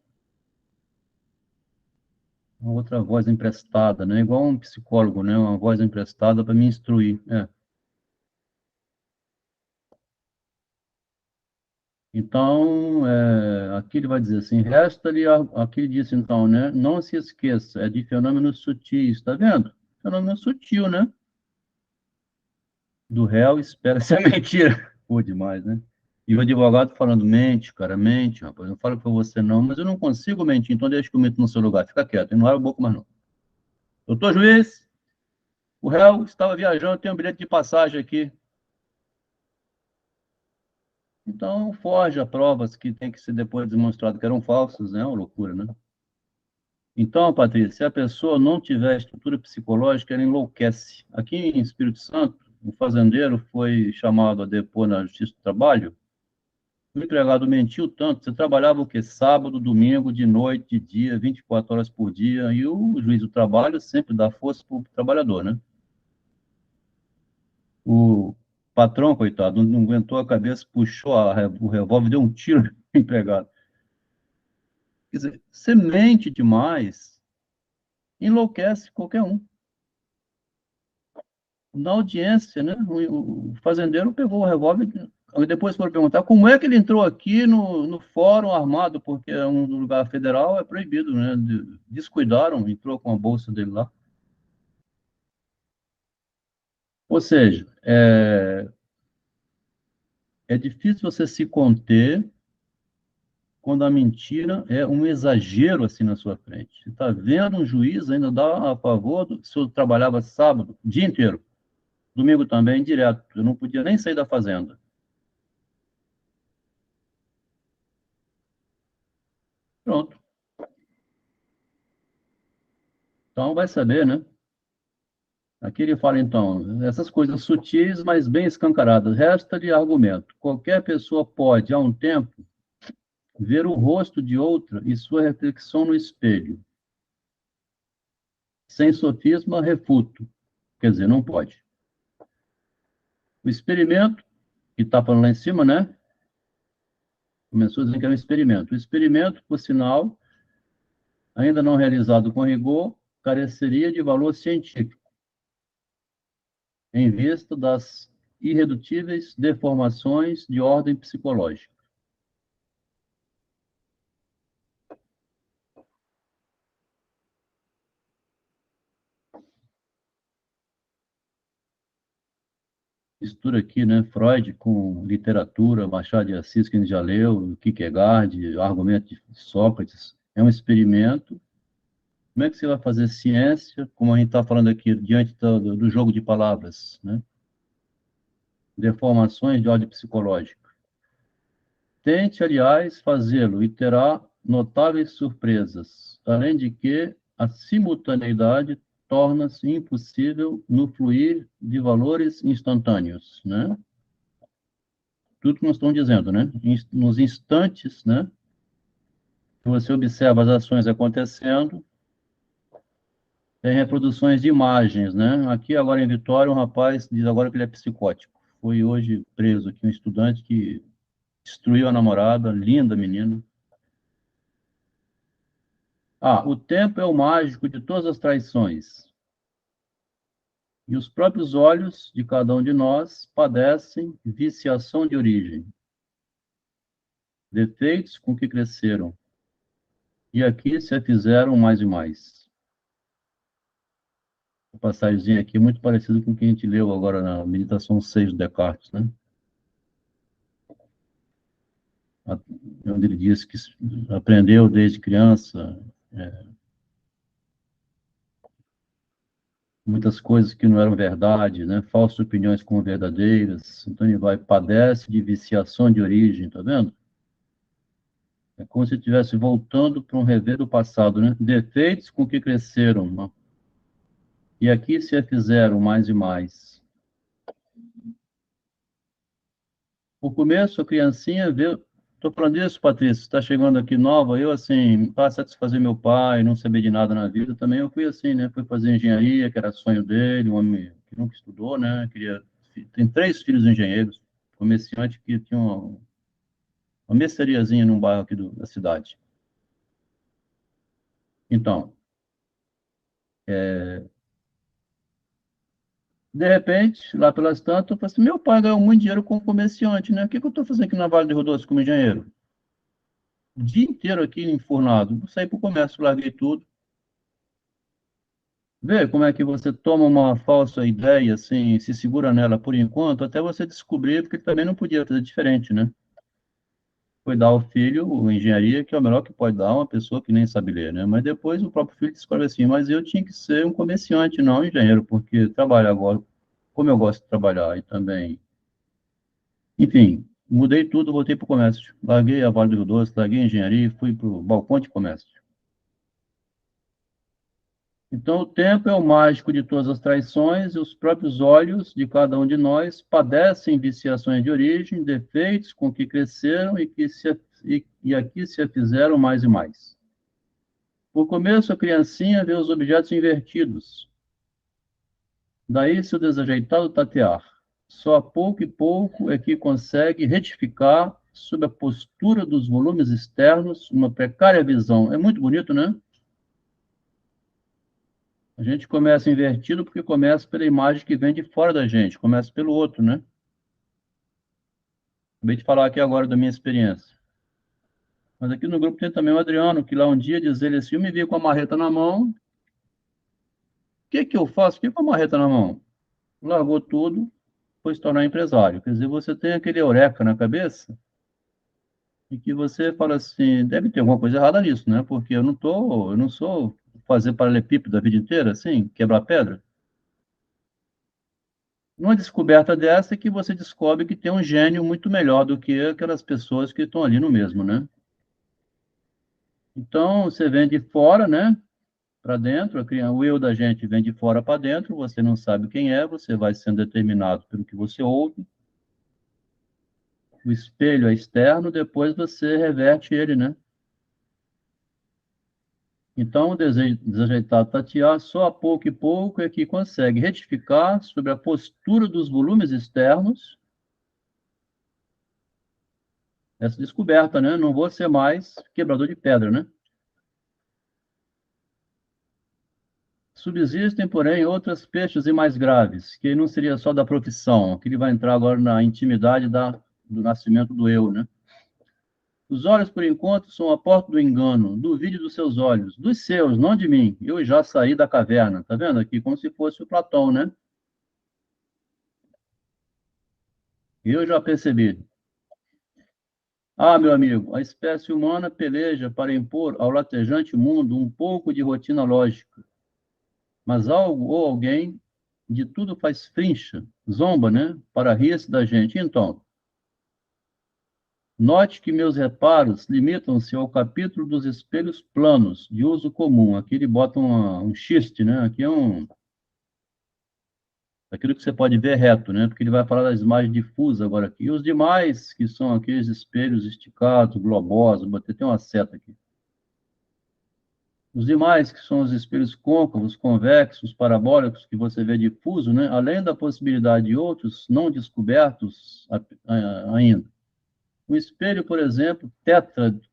Uma outra voz emprestada, né? Igual um psicólogo, né? Uma voz emprestada para me instruir. Então, aqui ele vai dizer assim, resta-lhe, aqui ele disse então, né? Não se esqueça, é de fenômenos sutis, está vendo? Fenômeno sutil, né? Do réu espera-se a mentira. Pô, demais, né? E o advogado falando, mente, cara, mente, rapaz, não falo para você não, mas eu não consigo mentir, então deixa que eu minto no seu lugar, fica quieto, e não abre a boca mais não. Doutor juiz, o réu estava viajando, tem um bilhete de passagem aqui. Então, forja provas que tem que ser depois demonstrado que eram falsas, né? Uma loucura, né? Então, Patrícia, se a pessoa não tiver estrutura psicológica, ela enlouquece. Aqui em Espírito Santo, o fazendeiro foi chamado a depor na Justiça do Trabalho. O empregado mentiu tanto. Você trabalhava o quê? Sábado, domingo, de noite, de dia, 24 horas por dia. E o juiz do trabalho sempre dá força para o trabalhador, né? O patrão, coitado, não aguentou a cabeça, puxou o revólver, deu um tiro no empregado. Quer dizer, você mente demais, enlouquece qualquer um. Na audiência, né? O fazendeiro pegou o revólver e depois foram perguntar como é que ele entrou aqui no fórum armado, porque é um lugar federal, é proibido, né? Descuidaram, entrou com a bolsa dele lá. Ou seja, é difícil você se conter quando a mentira é um exagero assim na sua frente. Você está vendo um juiz ainda dá a favor, se eu trabalhava sábado, o dia inteiro, domingo também, direto, eu não podia nem sair da fazenda. Pronto. Então vai saber, né? Aqui ele fala, então, essas coisas sutis, mas bem escancaradas. Resta de argumento. Qualquer pessoa pode, a um tempo, ver o rosto de outra e sua reflexão no espelho. Sem sofisma, refuto. Quer dizer, não pode. O experimento, que está falando lá em cima, né? Começou dizendo que era um experimento. O experimento, por sinal, ainda não realizado com rigor, careceria de valor científico, em vista das irredutíveis deformações de ordem psicológica. Mistura aqui, né, Freud com literatura, Machado de Assis, que a gente já leu, Kierkegaard, argumento de Sócrates. É um experimento. Como é que você vai fazer ciência, como a gente está falando aqui, diante do jogo de palavras, né? Deformações de ordem psicológica. Tente, aliás, fazê-lo e terá notáveis surpresas, além de que a simultaneidade torna-se impossível no fluir de valores instantâneos, né? Tudo que nós estamos dizendo, né? Nos instantes, né? Que você observa as ações acontecendo, tem reproduções de imagens, né? Aqui agora em Vitória, um rapaz diz agora que ele é psicótico. Foi hoje preso aqui um estudante que destruiu a namorada, linda menina. Ah, o tempo é o mágico de todas as traições. E os próprios olhos de cada um de nós padecem viciação de origem, defeitos com que cresceram, e aqui se fizeram mais e mais. A passagem aqui é muito parecida com o que a gente leu agora na meditação 6 do Descartes, né? quando ele disse que aprendeu desde criança muitas coisas que não eram verdade, né? Falsas opiniões como verdadeiras. Então ele padece de viciação de origem, tá vendo? É como se estivesse voltando para um rever do passado, né? Defeitos com que cresceram, né? E aqui se fizeram mais e mais. O começo, a criancinha vê. Estou falando disso, Patrícia, está chegando aqui nova, eu, assim, para satisfazer meu pai, não saber de nada na vida, também eu fui assim, né? Fui fazer engenharia, que era sonho dele, um homem que nunca estudou, né? Tem 3 filhos engenheiros, comerciante que tinha uma merceariazinha num bairro aqui da cidade. Então, de repente, lá pelas tantas, eu falei assim, meu pai ganhou muito dinheiro como comerciante, né? O que eu estou fazendo aqui na Vale do Rio Doce como engenheiro? O dia inteiro aqui enfurnado. Saí para o comércio, larguei tudo. Vê como é que você toma uma falsa ideia, assim, se segura nela por enquanto, até você descobrir, porque também não podia fazer diferente, né? Foi dar ao filho a engenharia, que é o melhor que pode dar a uma pessoa que nem sabe ler, né? Mas depois o próprio filho descobre assim, mas eu tinha que ser um comerciante, não um engenheiro, porque trabalho agora, como eu gosto de trabalhar e também... Enfim, mudei tudo, voltei para o comércio. Larguei a Vale do Rio Doce, larguei a engenharia e fui para o balcão de comércio. Então, o tempo é o mágico de todas as traições, e os próprios olhos de cada um de nós padecem viciações de origem, defeitos com que cresceram e aqui se fizeram mais e mais. Por começo, a criancinha vê os objetos invertidos. Daí, seu desajeitado tatear. Só a pouco e pouco é que consegue retificar, sob a postura dos volumes externos, uma precária visão. É muito bonito, né? A gente começa invertido porque começa pela imagem que vem de fora da gente, começa pelo outro, né? Acabei de falar aqui agora da minha experiência. Mas aqui no grupo tem também o Adriano, que lá um dia diz ele assim, eu me vi com a marreta na mão, o que que eu faço? Fiquei com a marreta na mão. Largou tudo, foi se tornar empresário. Quer dizer, você tem aquele eureka na cabeça e que você fala assim, deve ter alguma coisa errada nisso, né? Porque eu não sou fazer paralelepípedo a vida inteira, assim, quebrar pedra. Numa descoberta dessa é que você descobre que tem um gênio muito melhor do que aquelas pessoas que estão ali no mesmo, né? Então, você vem de fora, né, para dentro, o eu da gente vem de fora para dentro, você não sabe quem é, você vai sendo determinado pelo que você ouve, o espelho é externo, depois você reverte ele, né? Então, o desajeitado tatear, só a pouco e pouco é que consegue retificar sobre a postura dos volumes externos essa descoberta, né? Não vou ser mais quebrador de pedra, né? Subsistem, porém, outras peixes e mais graves, que não seria só da profissão, que ele vai entrar agora na intimidade do nascimento do eu, né? Os olhos, por enquanto, são a porta do engano. Duvide dos seus olhos, dos seus, não de mim. Eu já saí da caverna, tá vendo aqui? Como se fosse o Platão, né? Eu já percebi. Ah, meu amigo, a espécie humana peleja para impor ao latejante mundo um pouco de rotina lógica. Mas algo ou alguém de tudo faz frincha, zomba, né? Para rir-se da gente. Então, note que meus reparos limitam-se ao capítulo dos espelhos planos, de uso comum. Aqui ele bota um xiste, né? Aqui é aquilo que você pode ver reto, né? Porque ele vai falar das imagens difusas agora aqui. E os demais, que são aqueles espelhos esticados, globosos, tem uma seta aqui. Os demais, que são os espelhos côncavos, convexos, parabólicos, que você vê difuso, né? Além da possibilidade de outros não descobertos ainda. Um espelho, por exemplo,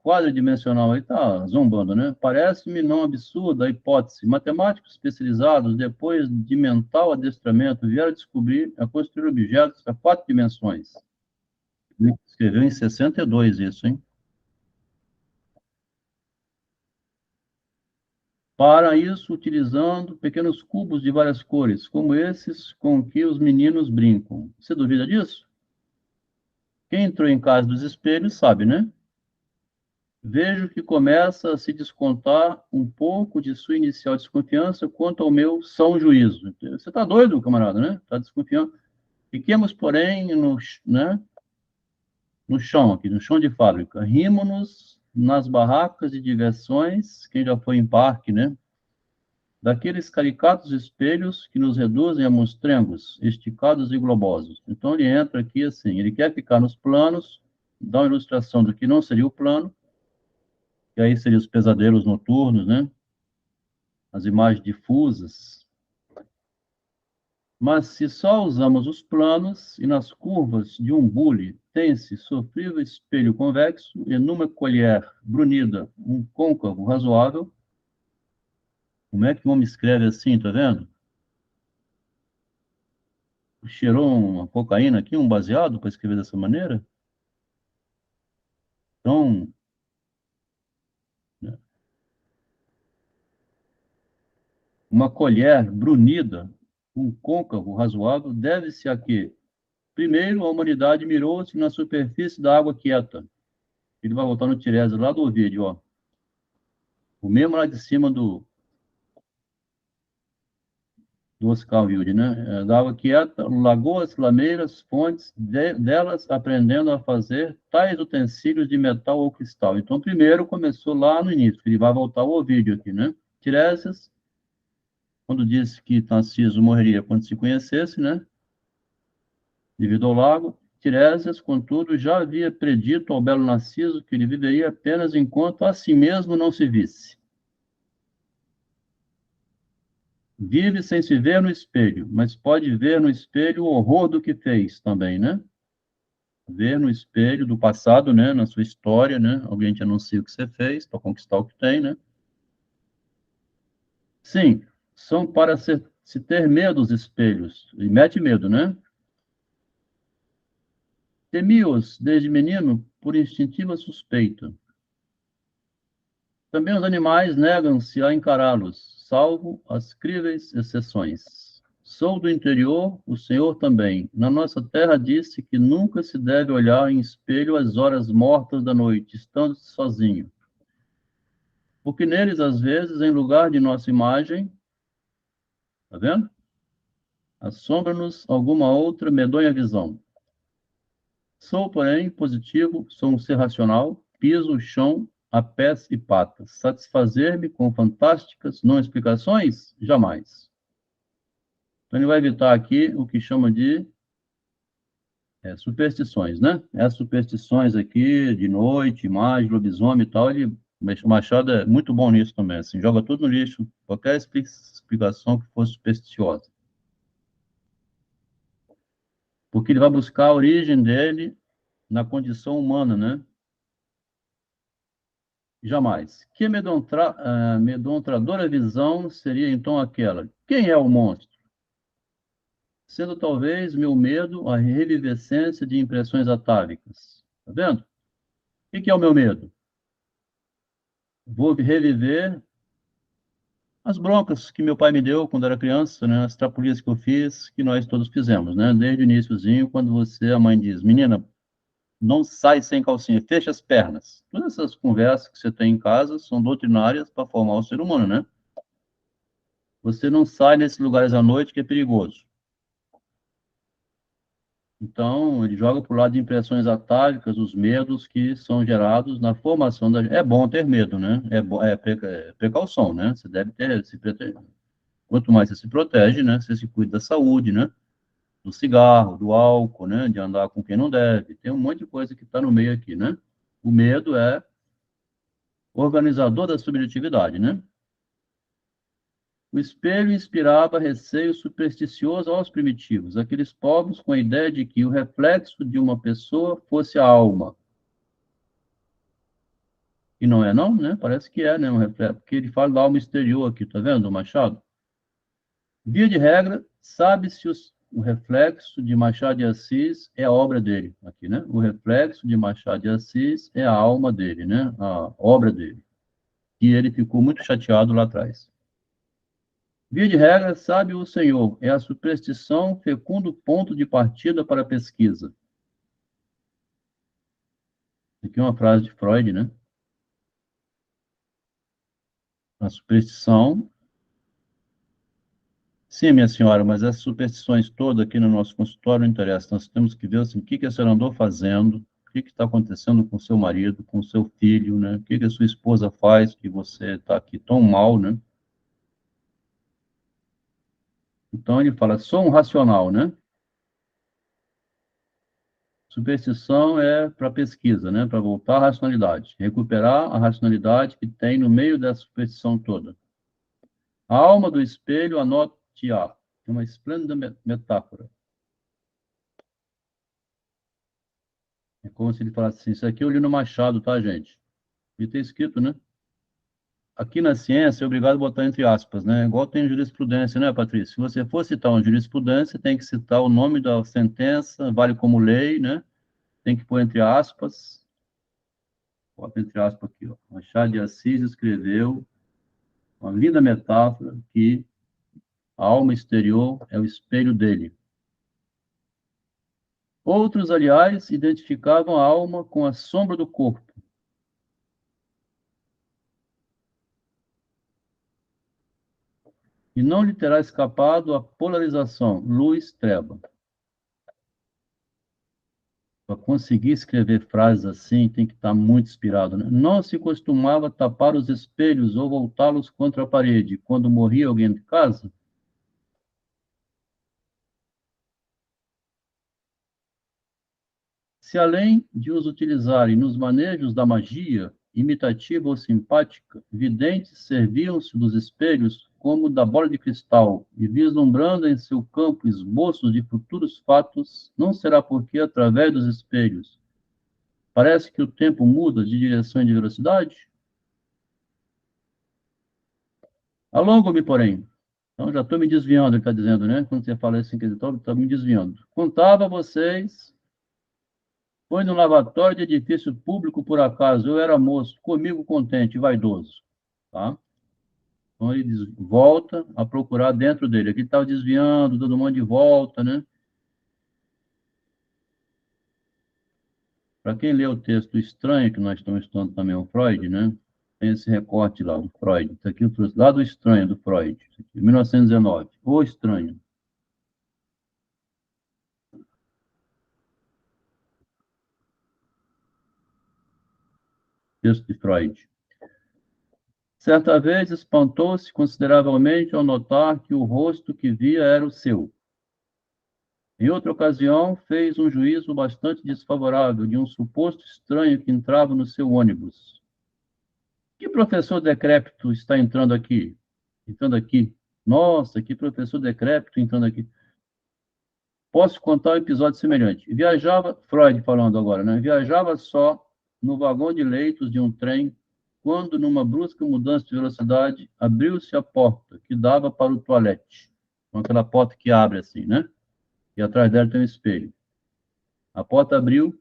quadridimensional, aí está zombando, né? Parece-me não absurda a hipótese. Matemáticos especializados, depois de mental adestramento, vieram a construir objetos a 4 dimensões. Ele escreveu em 62 isso, hein? Para isso, utilizando pequenos cubos de várias cores, como esses com que os meninos brincam. Você duvida disso? Quem entrou em casa dos espelhos sabe, né? vejo que começa a se descontar um pouco de sua inicial desconfiança quanto ao meu são juízo. Você está doido, camarada, né? Está desconfiando. Fiquemos, porém, né, no chão aqui, no chão de fábrica. Rimo-nos nas barracas de diversões, quem já foi em parque, né? Daqueles caricatos espelhos que nos reduzem a monstrengos, esticados e globosos. Então ele entra aqui assim, ele quer ficar nos planos, dá uma ilustração do que não seria o plano, que aí seriam os pesadelos noturnos, né? As imagens difusas. Mas se só usamos os planos e nas curvas de um bule tem-se sofrível espelho convexo e numa colher brunida um côncavo razoável, como é que o homem escreve assim, tá vendo? Cheirou uma cocaína aqui, um baseado para escrever dessa maneira? Então, né, uma colher brunida, um côncavo razoável, deve-se a que, primeiro, a humanidade mirou-se na superfície da água quieta. Ele vai voltar no Tiresias lá do vídeo, ó. O mesmo lá de cima do Oscar Wilde, né? Da água quieta, lagoas, lameiras, fontes, delas aprendendo a fazer tais utensílios de metal ou cristal. Então, primeiro começou lá no início, ele vai voltar ao vídeo aqui, né? Tiresias, quando disse que Narciso morreria quando se conhecesse, né? Devido ao lago, Tiresias, contudo, já havia predito ao belo Narciso que ele viveria apenas enquanto a si mesmo não se visse. Vive sem se ver no espelho, mas pode ver no espelho o horror do que fez também, né? Ver no espelho do passado, né? Na sua história, né? Alguém te anuncia o que você fez para conquistar o que tem, né? Sim, são para se ter medo dos espelhos. E mete medo, né? Temi-os desde menino por instintiva suspeita. Também os animais negam-se a encará-los, salvo as críveis exceções. Sou do interior, o senhor também. Na nossa terra disse que nunca se deve olhar em espelho às horas mortas da noite, estando sozinho. Porque neles, às vezes, em lugar de nossa imagem, tá vendo? Assombra-nos alguma outra medonha visão. Sou, porém, positivo, sou um ser racional, piso o chão a pés e patas. Satisfazer-me com fantásticas não explicações? Jamais. Então, ele vai evitar aqui o que chama de superstições, né? Essas superstições aqui, de noite, imagem, lobisomem e tal, o Machado é muito bom nisso também, assim, joga tudo no lixo, qualquer explicação que fosse supersticiosa. Porque ele vai buscar a origem dele na condição humana, né? Jamais. Que amedrontadora visão seria então aquela? Quem é o monstro? Sendo talvez meu medo a revivescência de impressões atávicas. Tá vendo? O que é o meu medo? Vou reviver as broncas que meu pai me deu quando era criança, né? As trapulias que eu fiz, que nós todos fizemos, né? Desde o iníciozinho, quando a mãe diz, menina, não sai sem calcinha, fecha as pernas. Todas essas conversas que você tem em casa são doutrinárias para formar o ser humano, né? Você não sai nesses lugares à noite que é perigoso. Então, ele joga para o lado de impressões atávicas, os medos que são gerados na formação da... É bom ter medo, né? É precaução, né? Você deve se proteger. Quanto mais você se protege, né? Você se cuida da saúde, né? Do cigarro, do álcool, né? De andar com quem não deve. Tem um monte de coisa que está no meio aqui, né? O medo é organizador da subjetividade, né? O espelho inspirava receio supersticioso aos primitivos, aqueles povos com a ideia de que o reflexo de uma pessoa fosse a alma. E não é não, né? Parece que é, né? Um reflexo, porque ele fala da alma exterior aqui, tá vendo, Machado? Via de regra, sabe-se o reflexo de Machado de Assis é a obra dele, aqui, né? O reflexo de Machado de Assis é a alma dele, né? A obra dele. E ele ficou muito chateado lá atrás. Via de regra, sabe o Senhor, é a superstição fecundo ponto de partida para a pesquisa. Aqui é uma frase de Freud, né? A superstição... Sim, minha senhora, mas essas superstições todas aqui no nosso consultório não interessam. Nós temos que ver assim, o que a senhora andou fazendo, o que está acontecendo com o seu marido, com o seu filho, né? O que a sua esposa faz que você está aqui tão mal, né? Então ele fala, sou um racional, né? Superstição é para pesquisa, né? Para voltar à racionalidade, recuperar a racionalidade que tem no meio dessa superstição toda. A alma do espelho anote-a. É uma esplêndida metáfora. É como se ele falasse assim, isso aqui eu li no Machado, tá, gente? E tem escrito, né? Aqui na ciência é obrigado a botar entre aspas, né? Igual tem em jurisprudência, né, Patrícia? Se você for citar uma jurisprudência, tem que citar o nome da sentença, vale como lei, né? Tem que pôr entre aspas. Bota entre aspas aqui, ó. Machado de Assis escreveu uma linda metáfora que a alma exterior é o espelho dele. Outros, aliás, identificavam a alma com a sombra do corpo. E não lhe terá escapado a polarização, luz-treva. Para conseguir escrever frases assim, tem que estar muito inspirado, né? Não se costumava tapar os espelhos ou voltá-los contra a parede quando morria alguém de casa? Se além de os utilizarem nos manejos da magia, imitativa ou simpática, videntes serviam-se dos espelhos como da bola de cristal, e vislumbrando em seu campo esboços de futuros fatos, não será porque, através dos espelhos, parece que o tempo muda de direção e de velocidade? Alongo-me, porém. Então, já estou me desviando, ele está dizendo, né? Quando você fala assim, estou me desviando. Contava a vocês, foi no lavatório de edifício público, por acaso, eu era moço, comigo contente, vaidoso. Tá? Então, ele volta a procurar dentro dele. Aqui estava desviando, dando um monte de volta, né? Para quem lê o texto Estranho, que nós estamos estudando também o Freud, né? Tem esse recorte lá do Freud. Isso aqui, lá do Estranho, do Freud. Aqui, 1919. O Estranho. Texto de Freud. Certa vez espantou-se consideravelmente ao notar que o rosto que via era o seu. Em outra ocasião, fez um juízo bastante desfavorável de um suposto estranho que entrava no seu ônibus. Que professor decrépito está entrando aqui? Entrando aqui. Nossa, que professor decrépito entrando aqui. Posso contar um episódio semelhante. Viajava, Freud falando agora, né? Viajava só no vagão de leitos de um trem, quando, numa brusca mudança de velocidade, abriu-se a porta que dava para o toalete. Com aquela porta que abre assim, né? E atrás dela tem um espelho. A porta abriu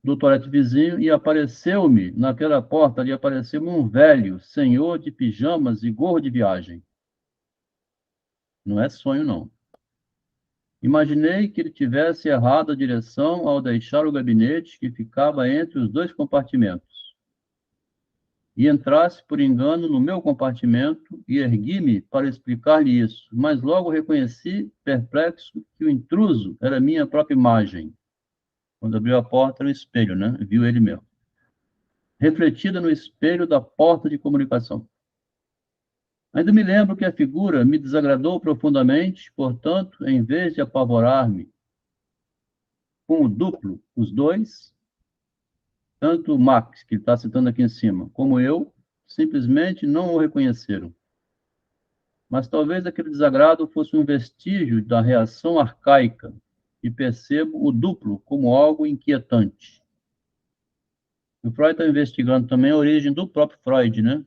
do toalete vizinho e apareceu-me, naquela porta ali apareceu-me um velho senhor de pijamas e gorro de viagem. Não é sonho, não. Imaginei que ele tivesse errado a direção ao deixar o gabinete que ficava entre os dois compartimentos e entrasse por engano no meu compartimento e ergui-me para explicar-lhe isso, mas logo reconheci, perplexo, que o intruso era minha própria imagem. Quando abriu a porta, era um espelho, né? Viu ele mesmo. Refletida no espelho da porta de comunicação. Ainda me lembro que a figura me desagradou profundamente, portanto, em vez de apavorar-me com o duplo, os dois, tanto o Max, que ele está citando aqui em cima, como eu, simplesmente não o reconheceram. Mas talvez aquele desagrado fosse um vestígio da reação arcaica, e percebo o duplo como algo inquietante. O Freud está investigando também a origem do próprio Freud, né?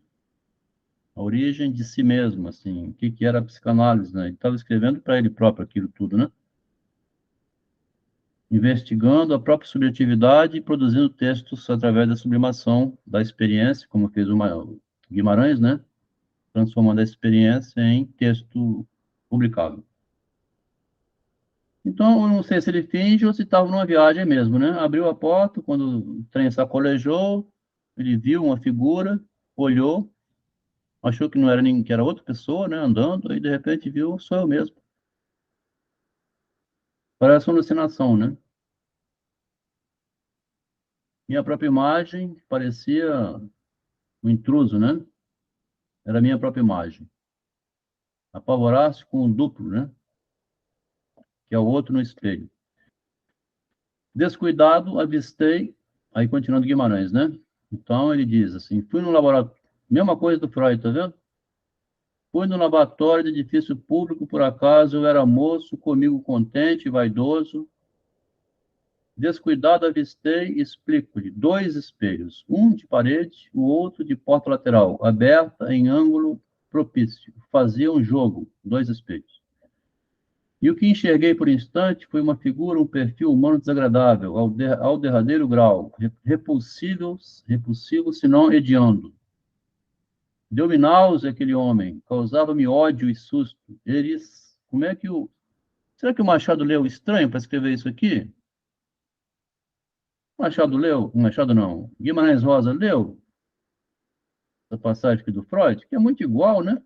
A origem de si mesmo, assim, o que era a psicanálise, né? Ele estava escrevendo para ele próprio aquilo tudo, né? Investigando a própria subjetividade e produzindo textos através da sublimação da experiência, como fez o Guimarães, né? Transformando a experiência em texto publicável. Então, eu não sei se ele finge ou se estava numa viagem mesmo, né? Abriu a porta, quando o trem sacolejou, ele viu uma figura, olhou, Achou que não era ninguém, que era outra pessoa, né, andando, e de repente viu, sou eu mesmo. Parece uma alucinação, né? Minha própria imagem parecia um intruso, né? Era a minha própria imagem. Apavorar-se com o duplo, né? Que é o outro no espelho. Descuidado, avistei, aí continuando Guimarães, né? Então ele diz assim, fui no laboratório, mesma coisa do Freud, tá vendo? Fui no laboratório de edifício público, por acaso eu era moço, comigo contente, vaidoso. Descuidado, avistei, explico-lhe, 2 espelhos, um de parede, o outro de porta lateral, aberta em ângulo propício. Fazia um jogo, 2 espelhos. E o que enxerguei por instante foi uma figura, um perfil humano desagradável, ao derradeiro grau, repulsivo, se não hediondo. Deu-me náusea aquele homem, causava-me ódio e susto. Eles, como é que o... Será que o Machado leu estranho para escrever isso aqui? Machado leu? Machado não. Guimarães Rosa leu essa passagem aqui do Freud, que é muito igual, né?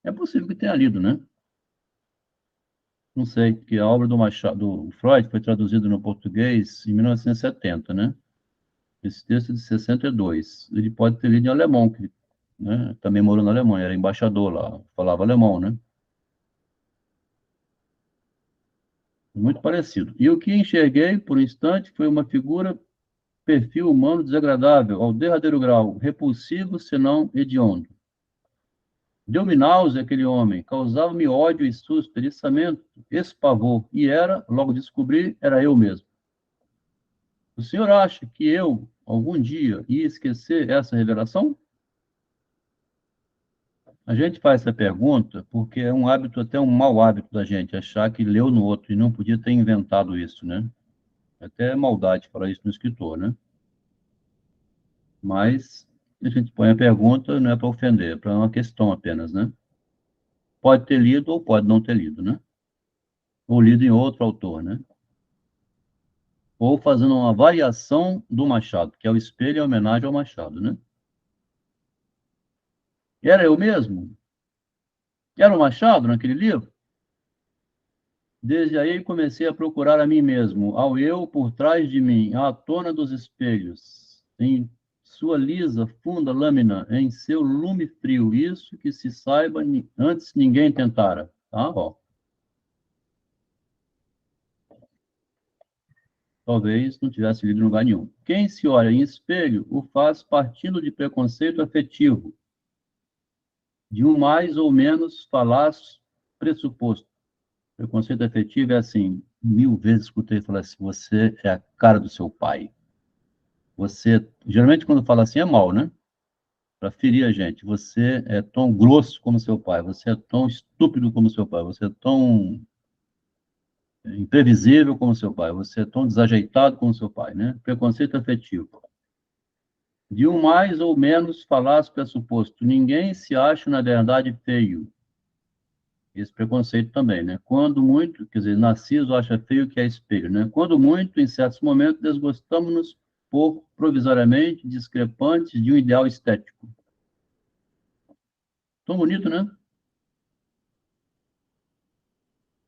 É possível que tenha lido, né? Não sei, porque a obra do Machado, do Freud foi traduzida no português em 1970, né? Esse texto é de 62. Ele pode ter lido em alemão, que, né? Também morou na Alemanha, era embaixador lá, falava alemão, né? Muito parecido. E o que enxerguei, por um instante, foi uma figura, perfil humano desagradável, ao derradeiro grau, repulsivo, senão hediondo. Deu-me náusea aquele homem, causava-me ódio e susto, eriçamento, espavor, e era, logo descobri, era eu mesmo. O senhor acha que eu, algum dia, ia esquecer essa revelação? A gente faz essa pergunta porque é um hábito, até um mau hábito da gente, achar que leu no outro e não podia ter inventado isso, né? Até é maldade falar isso no escritor, né? Mas a gente põe a pergunta, não é para ofender, é para uma questão apenas, né? Pode ter lido ou pode não ter lido, né? Ou lido em outro autor, né? Ou fazendo uma variação do Machado, que é o espelho em homenagem ao Machado, né? Era eu mesmo? Era o Machado naquele livro? Desde aí comecei a procurar a mim mesmo, ao eu por trás de mim, à tona dos espelhos, em sua lisa, funda lâmina, em seu lume frio, isso que se saiba antes ninguém tentara. Tá? Ó, talvez não tivesse lido em lugar nenhum. Quem se olha em espelho o faz partindo de preconceito afetivo, de um mais ou menos falaz pressuposto. Preconceito afetivo é assim, 1000 vezes escutei falar assim, você é a cara do seu pai. Você, geralmente quando fala assim é mal, né? Para ferir a gente. Você é tão grosso como seu pai, você é tão estúpido como seu pai, você é tão imprevisível como seu pai, você é tão desajeitado como seu pai, né? Preconceito afetivo. De um mais ou menos falaz pressuposto. Ninguém se acha, na verdade, feio. Esse preconceito também, né? Quando muito, quer dizer, Narciso acha feio que é espelho, né? Quando muito, em certos momentos, desgostamos-nos por provisoriamente discrepantes de um ideal estético. Tão bonito, né?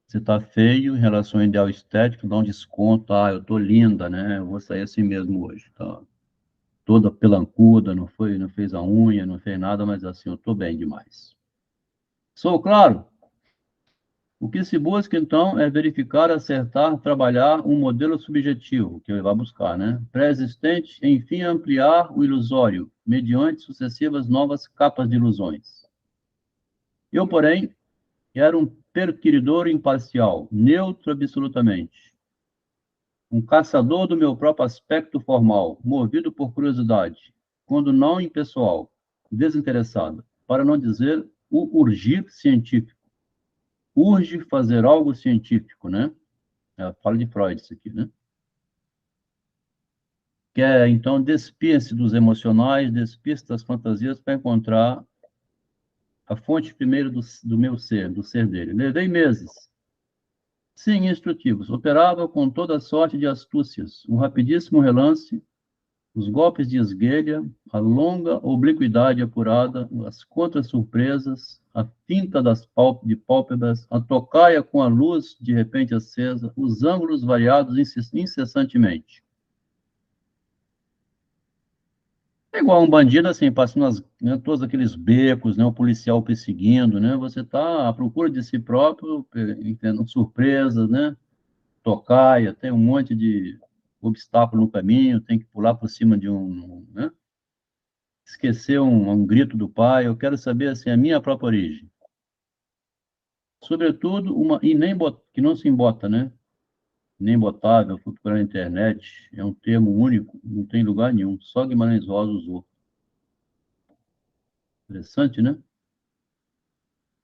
Você tá feio em relação ao ideal estético, dá um desconto, ah, eu tô linda, né? Eu vou sair assim mesmo hoje, tá? Toda pelancuda, não foi, não fez a unha, não fez nada, mas assim, eu tô bem demais. Sou claro? O que se busca, então, é verificar, acertar, trabalhar um modelo subjetivo, que ele vai buscar, né? Pré-existente, enfim, ampliar o ilusório, mediante sucessivas novas capas de ilusões. Eu, porém, era um perquiridor imparcial, neutro absolutamente. Um caçador do meu próprio aspecto formal, movido por curiosidade, quando não impessoal, desinteressado, para não dizer o urgir científico. Urge fazer algo científico, né? Fala de Freud isso aqui, né? Que é, então, despia-se dos emocionais, despia-se das fantasias para encontrar a fonte primeiro do meu ser, do ser dele. Levei meses. Sim, instrutivos. Operava com toda sorte de astúcias. Um rapidíssimo relance, os golpes de esguelha, a longa obliquidade apurada, as contra-surpresas, a finta de pálpebras, a tocaia com a luz de repente acesa, os ângulos variados incessantemente. É igual um bandido, assim, passando né, todos aqueles becos, né, o policial perseguindo, né? Você está à procura de si próprio, entendendo surpresas, né? Tocaia, tem um monte de obstáculo no caminho, tem que pular por cima de né? Esquecer um grito do pai. Eu quero saber, assim, a minha própria origem. Sobretudo, que não se embota, né? Inembotável, fui procurar na internet, é um termo único, não tem lugar nenhum, só Guimarães Rosa usou. Interessante, né?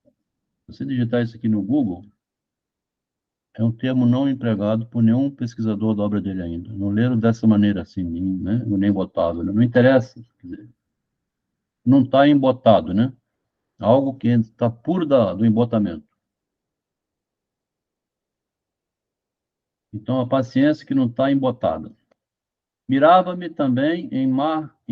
Se você digitar isso aqui no Google, é um termo não empregado por nenhum pesquisador da obra dele ainda. Não leram dessa maneira assim, né? Nem botado. Né? Não interessa. Quer dizer, não está embotado, né? Algo que está puro do embotamento. Então, a paciência que não está embotada. Mirava-me também em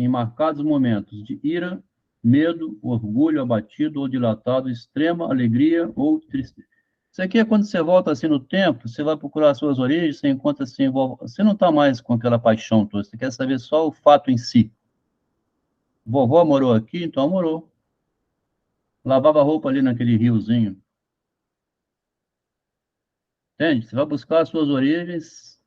marcados momentos de ira, medo, orgulho abatido ou dilatado, extrema alegria ou tristeza. Isso aqui é quando você volta assim no tempo, você vai procurar as suas origens, você encontra assim, você não está mais com aquela paixão toda, você quer saber só o fato em si. Vovó morou aqui, então morou. Lavava roupa ali naquele riozinho. Entende? Você vai buscar as suas origens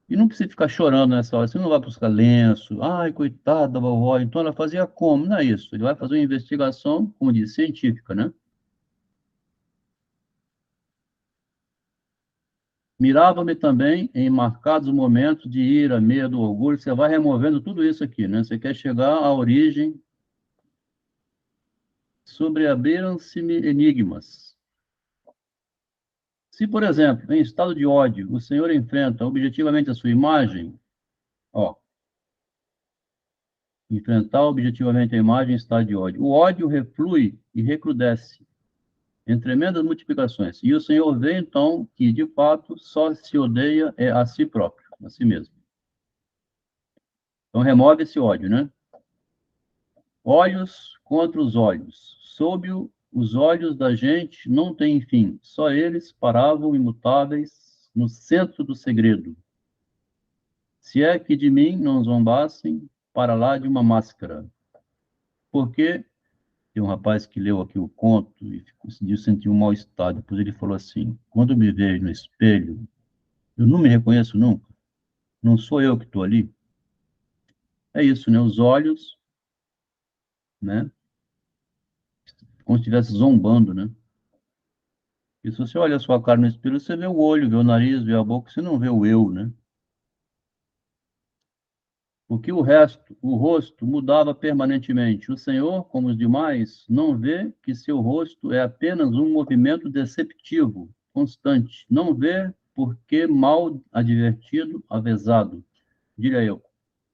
e não precisa ficar chorando nessa hora. Você não vai buscar lenço. Ai, coitada da vovó. Então ela fazia como? Não é isso. Ele vai fazer uma investigação, como diz, científica, né? Mirava-me também em marcados momentos de ira, medo, orgulho. Você vai removendo tudo isso aqui, né? Você quer chegar à origem. Sobreabriram-se-me enigmas. Se, por exemplo, em estado de ódio, o Senhor enfrenta objetivamente a sua imagem, ó, enfrentar objetivamente a imagem em estado de ódio. O ódio reflui e recrudesce em tremendas multiplicações. E o Senhor vê, então, que, de fato, só se odeia a si próprio, a si mesmo. Então, remove esse ódio, né? Olhos contra os olhos. Sob os olhos da gente não tem fim. Só eles paravam imutáveis no centro do segredo. Se é que de mim não zombassem, para lá de uma máscara. Porque tem um rapaz que leu aqui o conto e conseguiu sentir um mal-estar. Depois ele falou assim: quando eu me vejo no espelho, eu não me reconheço nunca. Não sou eu que estou ali. É isso, né? Os olhos, né? Como se estivesse zombando, né? E se você olha a sua cara no espelho, você vê o olho, vê o nariz, vê a boca, você não vê o eu, né? Porque o resto, o rosto, mudava permanentemente. O Senhor, como os demais, não vê que seu rosto é apenas um movimento deceptivo, constante. Não vê porque mal advertido, avezado, diria eu,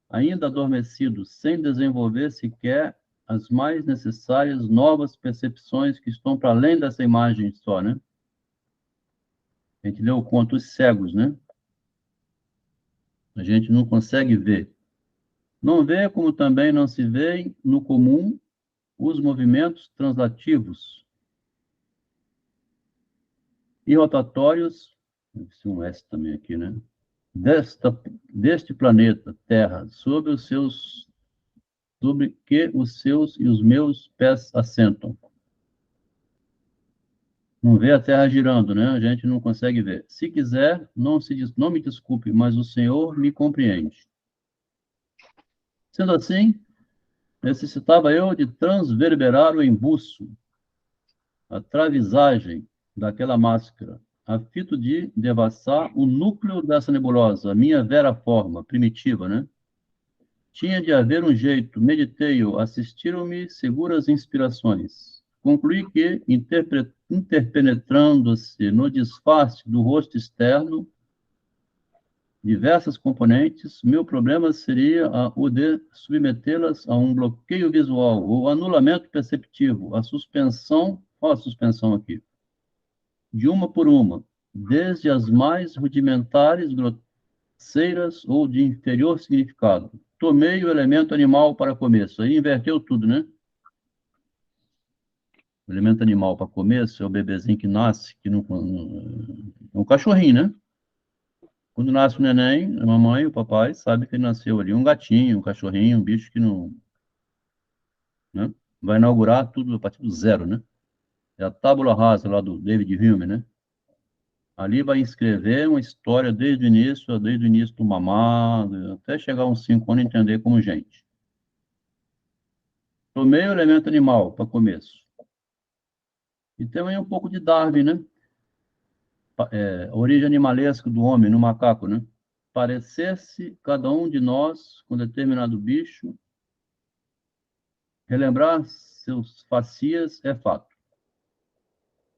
ainda adormecido, sem desenvolver sequer as mais necessárias novas percepções que estão para além dessa imagem só, né? A gente leu o conto Os Cegos, né? A gente não consegue ver. Não vê como também não se vê no comum os movimentos translativos e rotatórios, esse um S também aqui, né? Deste planeta Terra, sobre que os seus e os meus pés assentam. Não vê a Terra girando, né? A gente não consegue ver. Se quiser, não me desculpe, mas o Senhor me compreende. Sendo assim, necessitava eu de transverberar o embuço, a travisagem daquela máscara, a fito de devassar o núcleo dessa nebulosa, a minha vera forma primitiva, né? Tinha de haver um jeito, meditei-o, assistiram-me seguras inspirações. Concluí que, interpenetrando-se no disfarce do rosto externo, diversas componentes, meu problema seria o de submetê-las a um bloqueio visual, ou anulamento perceptivo, a suspensão, olha a suspensão aqui, de uma por uma, desde as mais rudimentares grosseiras ou de inferior significado. Tomei o elemento animal para começo. Aí inverteu tudo, né? O elemento animal para começo é o bebezinho que nasce, que não, é um cachorrinho, né? Quando nasce o neném, a mamãe e o papai sabem que ele nasceu ali. Um gatinho, um cachorrinho, um bicho que não, né? Vai inaugurar tudo a partir do zero, né? É a tábula rasa lá do David Hume, né? Ali vai escrever uma história desde o início do mamado, até chegar uns 5 anos e entender como gente. Tomei o elemento animal para começo. E também um pouco de Darwin, né? A origem animalesca do homem no macaco, né? Parecer-se cada um de nós com determinado bicho, relembrar seus facias é fato.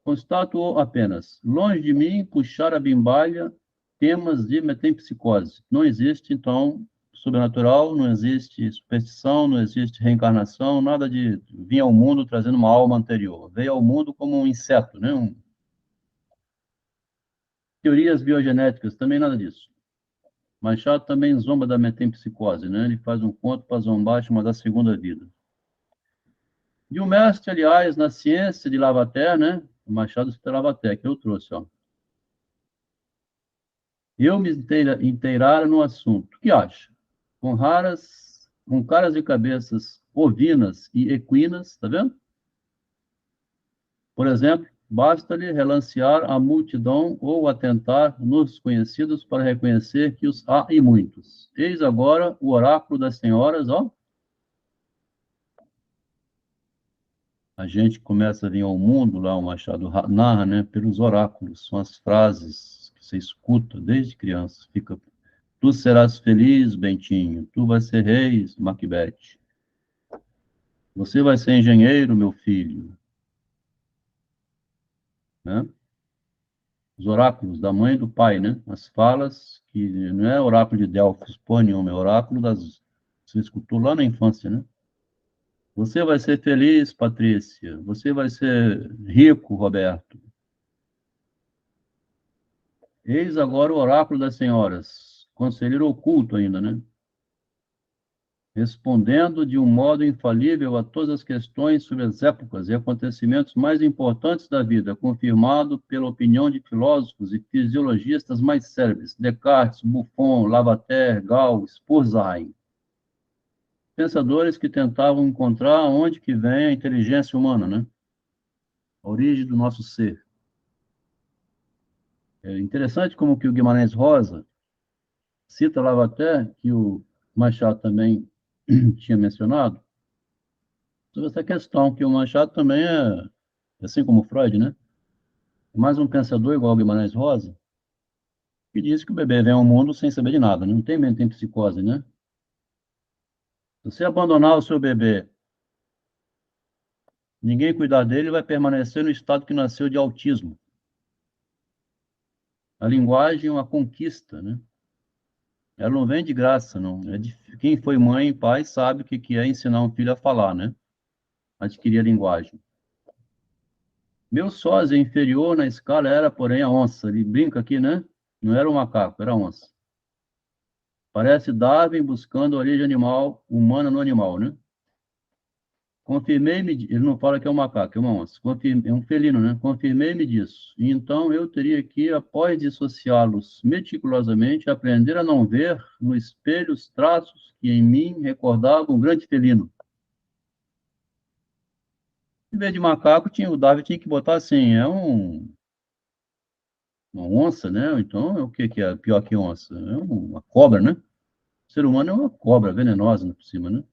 Constato apenas, longe de mim puxar a bimbalha temas de metempsicose. Não existe, então, sobrenatural, não existe superstição, não existe reencarnação, nada de vir ao mundo trazendo uma alma anterior. Veio ao mundo como um inseto, né? Teorias biogenéticas, também nada disso. Machado também zomba da metempsicose, né? Ele faz um conto para zombar, chama da segunda vida. E o mestre, aliás, na ciência de Lavater, né? O Machado de Lavater, que eu trouxe, ó. Eu me inteirara no assunto. O que acha? Com caras e cabeças ovinas e equinas, tá vendo? Por exemplo, basta-lhe relancear a multidão ou atentar nos conhecidos para reconhecer que os há e muitos. Eis agora o oráculo das senhoras, ó. A gente começa a vir ao mundo, lá o Machado narra, né, pelos oráculos, são as frases que você escuta desde criança. Fica, tu serás feliz, Bentinho, tu vais ser rei, Macbeth. Você vai ser engenheiro, meu filho. Né? Os oráculos da mãe e do pai, né? As falas, que não é oráculo de Delfos, porra nenhuma, é oráculo das... Você escutou lá na infância, né? Você vai ser feliz, Patrícia. Você vai ser rico, Roberto. Eis agora o oráculo das senhoras. Conselheiro oculto ainda, né? Respondendo de um modo infalível a todas as questões sobre as épocas e acontecimentos mais importantes da vida, confirmado pela opinião de filósofos e fisiologistas mais célebres, Descartes, Buffon, Lavater, Gall, Spurzheim. Pensadores que tentavam encontrar onde que vem a inteligência humana, né? A origem do nosso ser. É interessante como que o Guimarães Rosa cita Lavater, que o Machado também tinha mencionado, sobre essa questão, que o Machado também assim como Freud, né? É mais um pensador igual ao Guimarães Rosa, que diz que o bebê vem ao mundo sem saber de nada, né? Não tem mente, tem psicose, né? Se você abandonar o seu bebê, ninguém cuidar dele, vai permanecer no estado que nasceu de autismo. A linguagem é uma conquista, né? Ela não vem de graça, não. Quem foi mãe e pai sabe o que é ensinar um filho a falar, né? Adquirir a linguagem. Meu sósia inferior na escala era, porém, a onça. Ele brinca aqui, né? Não era um macaco, era a onça. Parece Darwin buscando a origem animal, humana no animal, né? Confirmei-me, ele não fala que é um macaco, é uma onça. É um felino, né? Confirmei-me disso. E então eu teria que, após dissociá-los meticulosamente, aprender a não ver no espelho os traços que em mim recordavam um grande felino. Em vez de macaco, o Darwin tinha que botar assim, uma onça, né? Então, o que é pior que onça? É uma cobra, né? O ser humano é uma cobra venenosa, né, por cima, né?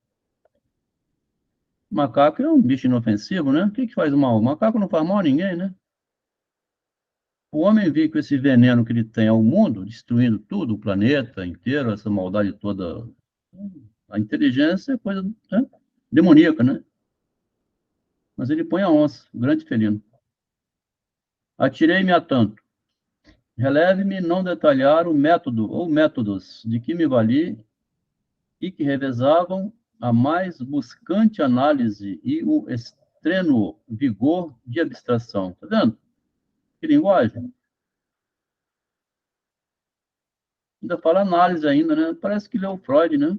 O macaco é um bicho inofensivo, né? O que faz mal? O macaco não faz mal a ninguém, né? O homem vê com esse veneno que ele tem ao mundo, destruindo tudo, o planeta inteiro, essa maldade toda. A inteligência é coisa, né, demoníaca, né? Mas ele põe a onça, o grande felino. Atirei-me a tanto. Releve-me não detalhar o método ou métodos de que me vali e que revezavam a mais buscante análise e o extrênuo vigor de abstração. Tá vendo? Que linguagem? Ainda fala análise ainda, né? Parece que leu Freud, né?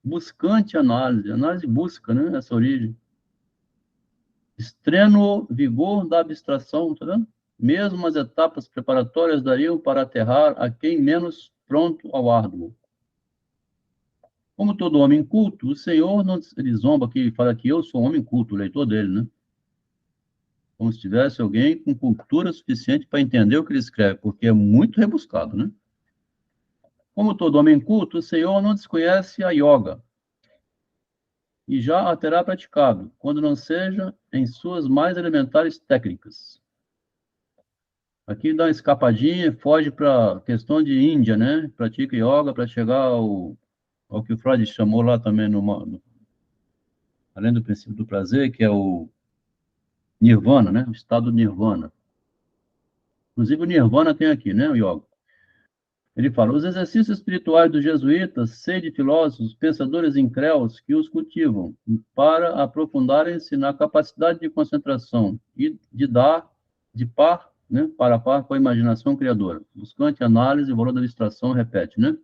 Buscante análise. Análise busca, né? Essa origem. Extremo vigor da abstração, tá vendo? Mesmo as etapas preparatórias dariam para aterrar a quem menos pronto ao árduo. Como todo homem culto, o Senhor não ele zomba aqui, fala que eu sou um homem culto, o leitor dele, né? Como se tivesse alguém com cultura suficiente para entender o que ele escreve, porque é muito rebuscado, né? Como todo homem culto, o Senhor não desconhece a yoga e já a terá praticado, quando não seja em suas mais elementares técnicas. Aqui dá uma escapadinha, foge para a questão de Índia, né? Pratica yoga para chegar ao que o Freud chamou lá também, além do princípio do prazer, que é o Nirvana, né? O estado Nirvana. Inclusive o Nirvana tem aqui, né? O yoga. Ele fala, os exercícios espirituais dos jesuítas, sede filósofos, pensadores incréus que os cultivam, para aprofundarem-se na capacidade de concentração e de dar de par, né, para par com a imaginação criadora. Buscante análise, o valor da abstração, repete, né?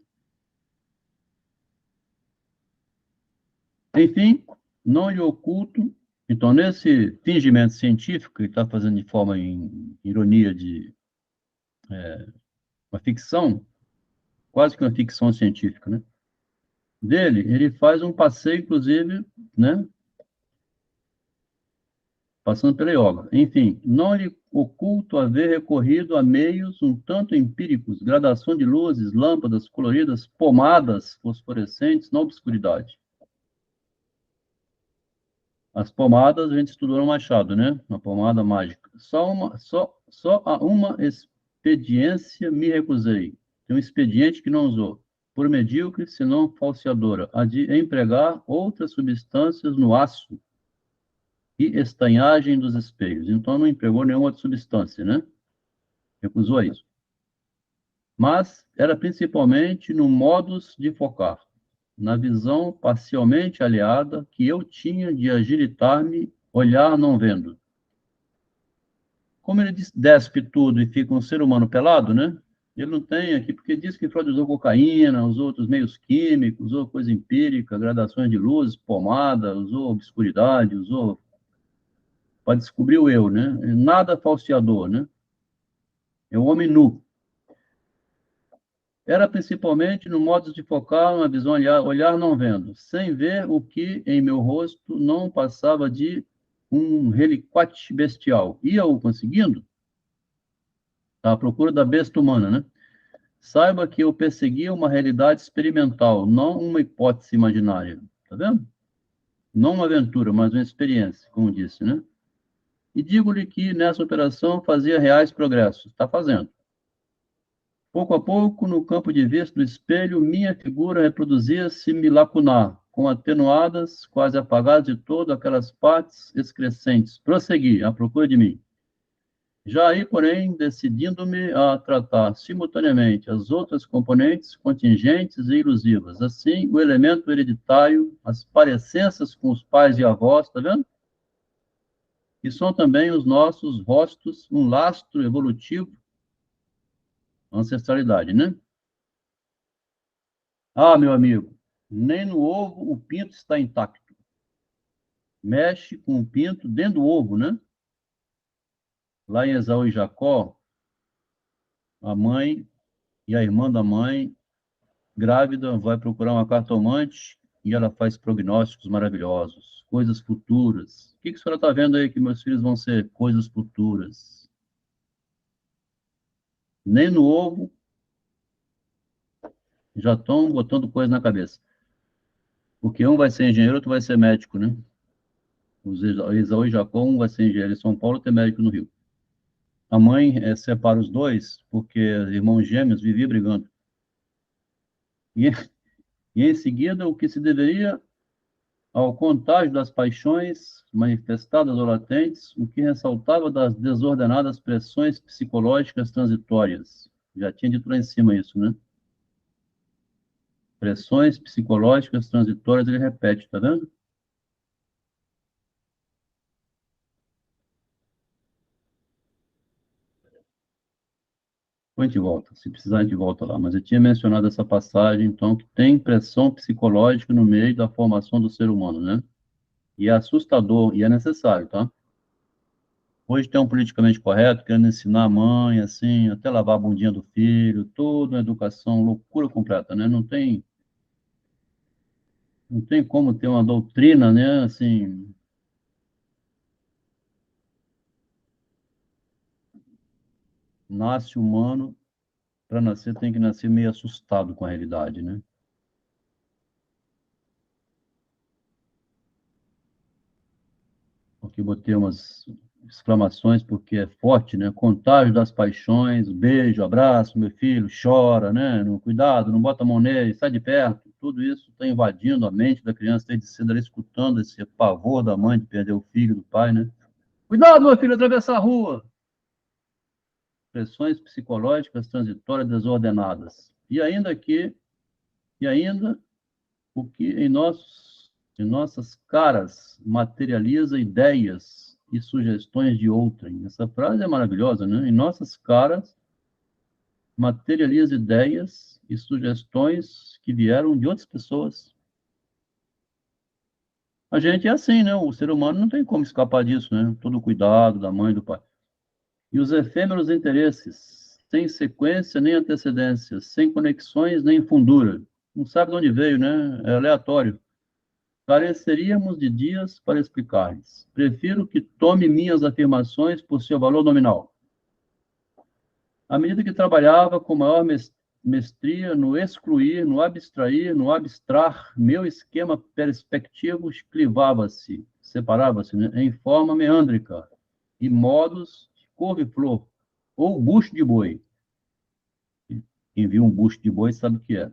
Enfim, não lhe oculto, então, nesse fingimento científico, que ele está fazendo de forma em ironia de uma ficção, quase que uma ficção científica, né? Dele, ele faz um passeio, inclusive, né, passando pela yoga. Enfim, não lhe oculto haver recorrido a meios um tanto empíricos, gradação de luzes, lâmpadas coloridas, pomadas fosforescentes na obscuridade. As pomadas a gente estudou no Machado, né? Uma pomada mágica. Só a uma expediência me recusei. Tem um expediente que não usou. Por medíocre, senão falseadora, a de empregar outras substâncias no aço e estanhagem dos espelhos. Então, não empregou nenhuma outra substância, né? Recusou isso. Mas era principalmente no modus de focar, na visão parcialmente aliada que eu tinha de agilitar-me, olhar não vendo. Como ele despe tudo e fica um ser humano pelado, né? Ele não tem aqui, porque diz que Freud usou cocaína, usou outros meios químicos, usou coisa empírica, gradações de luz, pomada, usou obscuridade, usou para descobrir o eu, né? Nada falseador, né? É o homem nu. Era principalmente no modo de focar uma visão olhar não vendo, sem ver o que em meu rosto não passava de um reliquate bestial. Ia-o conseguindo? Tá à procura da besta humana, né? Saiba que eu perseguia uma realidade experimental, não uma hipótese imaginária. Tá vendo? Não uma aventura, mas uma experiência, como disse, né? E digo-lhe que nessa operação fazia reais progressos. Está fazendo. Pouco a pouco, no campo de vista do espelho, minha figura reproduzia-se-me lacunar, com atenuadas, quase apagadas de todo, aquelas partes excrescentes. Prossegui, à procura de mim. Já aí, porém, decidindo-me a tratar simultaneamente as outras componentes contingentes e ilusivas. Assim, o elemento hereditário, as parecenças com os pais e avós, tá vendo? Que são também os nossos rostos, um lastro evolutivo, ancestralidade, né? Ah, meu amigo, nem no ovo o pinto está intacto. Mexe com o pinto dentro do ovo, né? Lá em Esaú e Jacó, a mãe e a irmã da mãe, grávida, vai procurar uma cartomante e ela faz prognósticos maravilhosos, coisas futuras. O que a senhora está vendo aí que meus filhos vão ser coisas futuras? Nem no ovo já estão botando coisa na cabeça. Porque um vai ser engenheiro, outro vai ser médico, né? Os Esaú e Jacó, um vai ser engenheiro em São Paulo, outro é médico no Rio. A mãe separa os dois, porque irmãos gêmeos viviam brigando. E, e em seguida, o que se deveria ao contágio das paixões manifestadas ou latentes, o que ressaltava das desordenadas pressões psicológicas transitórias. Já tinha dito lá em cima isso, né? Pressões psicológicas transitórias, ele repete, tá vendo? Depois a gente volta, se precisar a gente volta lá, mas eu tinha mencionado essa passagem, então, que tem pressão psicológica no meio da formação do ser humano, né? E é assustador, e é necessário, tá? Hoje tem um politicamente correto querendo ensinar a mãe, assim, até lavar a bundinha do filho, toda uma educação, loucura completa, né? Não tem como ter uma doutrina, né? Assim, nasce humano, para nascer tem que nascer meio assustado com a realidade, né? Aqui botei umas exclamações porque é forte, né? Contágio das paixões, beijo, abraço, meu filho, chora, né? Cuidado, não bota a mão nele, sai de perto. Tudo isso está invadindo a mente da criança desde cedo, ela escutando esse pavor da mãe de perder o filho, do pai, né? Cuidado, meu filho, atravessar a rua. Pressões psicológicas transitórias desordenadas. E ainda o que em nossas caras materializa ideias e sugestões de outrem. Essa frase é maravilhosa, né? Em nossas caras materializa ideias e sugestões que vieram de outras pessoas. A gente é assim, né? O ser humano não tem como escapar disso, né? Todo o cuidado da mãe e do pai. E os efêmeros interesses, sem sequência nem antecedência, sem conexões nem fundura. Não sabe de onde veio, né? É aleatório. Careceríamos de dias para explicar-lhes. Prefiro que tome minhas afirmações por seu valor nominal. À medida que trabalhava com maior mestria no excluir, no abstrair, no abstrar, meu esquema perspectivo clivava-se, separava-se, né, em forma meândrica e modos de couve-flor ou bucho de boi. Quem viu um bucho de boi sabe o que é.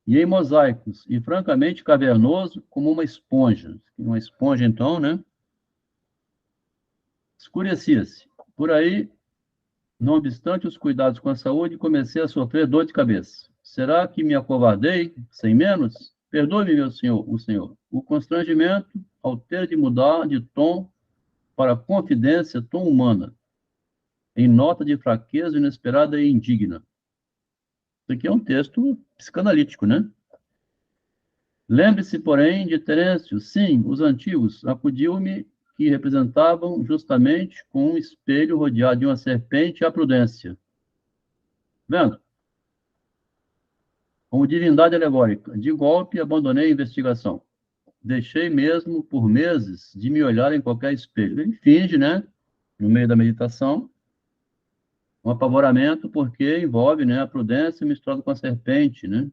E em mosaicos, e francamente cavernoso como uma esponja. Uma esponja, então, né? Escurecia-se. Por aí, não obstante os cuidados com a saúde, comecei a sofrer dor de cabeça. Será que me acovardei, sem menos? Perdoe-me, meu senhor, o senhor. O constrangimento ao ter de mudar de tom para confidência tão humana, em nota de fraqueza inesperada e indigna. Isso aqui é um texto psicanalítico, né? Lembre-se, porém, de Terêncio, sim, os antigos, acudiu-me que representavam justamente com um espelho rodeado de uma serpente a prudência. Vendo? Como divindade alegórica. De golpe, abandonei a investigação. Deixei mesmo, por meses, de me olhar em qualquer espelho. Ele finge, né, no meio da meditação, um apavoramento, porque envolve, né, a prudência misturada com a serpente, né?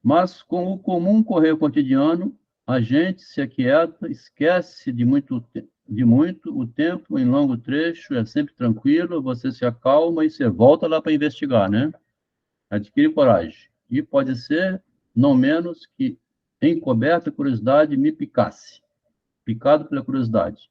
Mas, com o comum correio cotidiano, a gente se aquieta, esquece de muito, o tempo em longo trecho é sempre tranquilo, você se acalma e você volta lá para investigar, né? Adquire coragem. E pode ser, não menos que, encoberta curiosidade me picasse, picado pela curiosidade.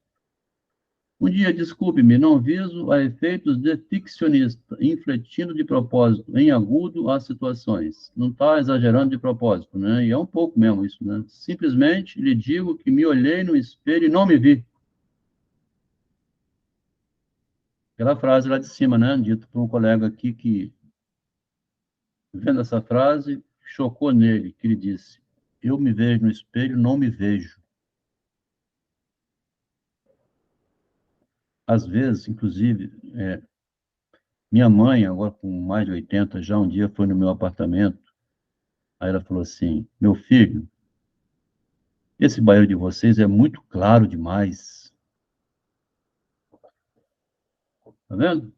Um dia, desculpe-me, não viso a efeitos de ficcionista, infletindo de propósito, em agudo, as situações. Não está exagerando de propósito, né? E é um pouco mesmo isso, né? Simplesmente lhe digo que me olhei no espelho e não me vi. Aquela frase lá de cima, né? Dito por um colega aqui que, vendo essa frase, chocou nele, que ele disse: eu me vejo no espelho, não me vejo. Às vezes, inclusive, minha mãe, agora com mais de 80 já, um dia foi no meu apartamento. Aí ela falou assim: meu filho, esse banheiro de vocês é muito claro demais. Tá vendo?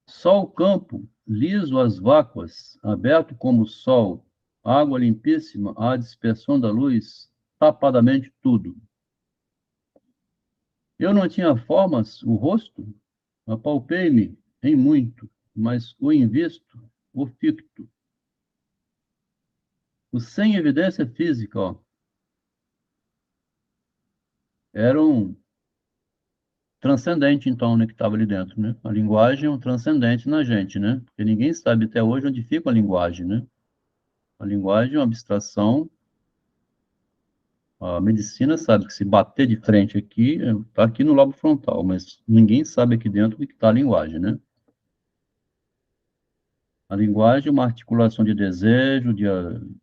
Só o campo, liso as vácuas, aberto como o sol, água limpíssima, a dispersão da luz, tapadamente tudo. Eu não tinha formas, o rosto, apalpei-me em muito, mas o invisto, o ficto, o sem evidência física, ó, era um transcendente, então, né, que estava ali dentro, né? A linguagem é um transcendente na gente, né? Porque ninguém sabe até hoje onde fica a linguagem, né? A linguagem é uma abstração A medicina sabe que se bater de frente aqui, está aqui no lobo frontal, mas ninguém sabe aqui dentro o que está a linguagem, né? A linguagem é uma articulação de desejo, de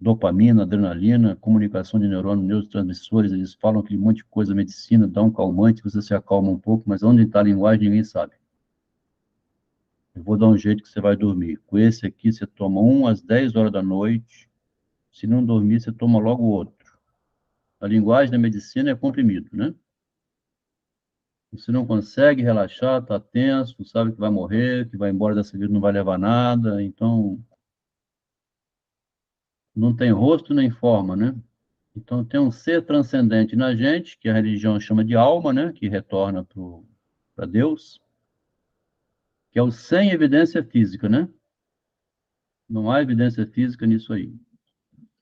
dopamina, adrenalina, comunicação de neurônios, neurotransmissores. Eles falam aquele monte de coisa, medicina, dá um calmante, você se acalma um pouco, mas onde está a linguagem ninguém sabe. Eu vou dar um jeito que você vai dormir. Com esse aqui, você toma um às 10 horas da noite. Se não dormir, você toma logo outro. A linguagem da medicina é comprimido, né? Você não consegue relaxar, está tenso, sabe que vai morrer, que vai embora dessa vida, não vai levar nada, então não tem rosto nem forma, né? Então tem um ser transcendente na gente, que a religião chama de alma, né? Que retorna para Deus, que é o sem evidência física, né? Não há evidência física nisso aí.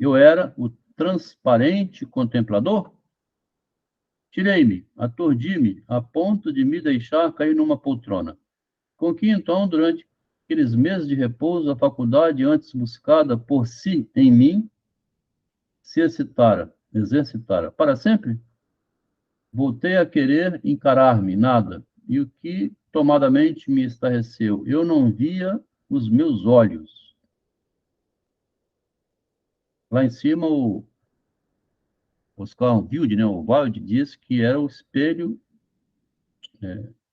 Eu era o transparente contemplador, tirei-me, aturdi-me, a ponto de me deixar cair numa poltrona. Com que, então, durante aqueles meses de repouso, a faculdade, antes buscada por si em mim, se exercitara para sempre, voltei a querer encarar-me, nada, e o que tomadamente me estarreceu, eu não via os meus olhos. Lá em cima, o Oscar Wilde, né, o Wilde, diz que era o espelho,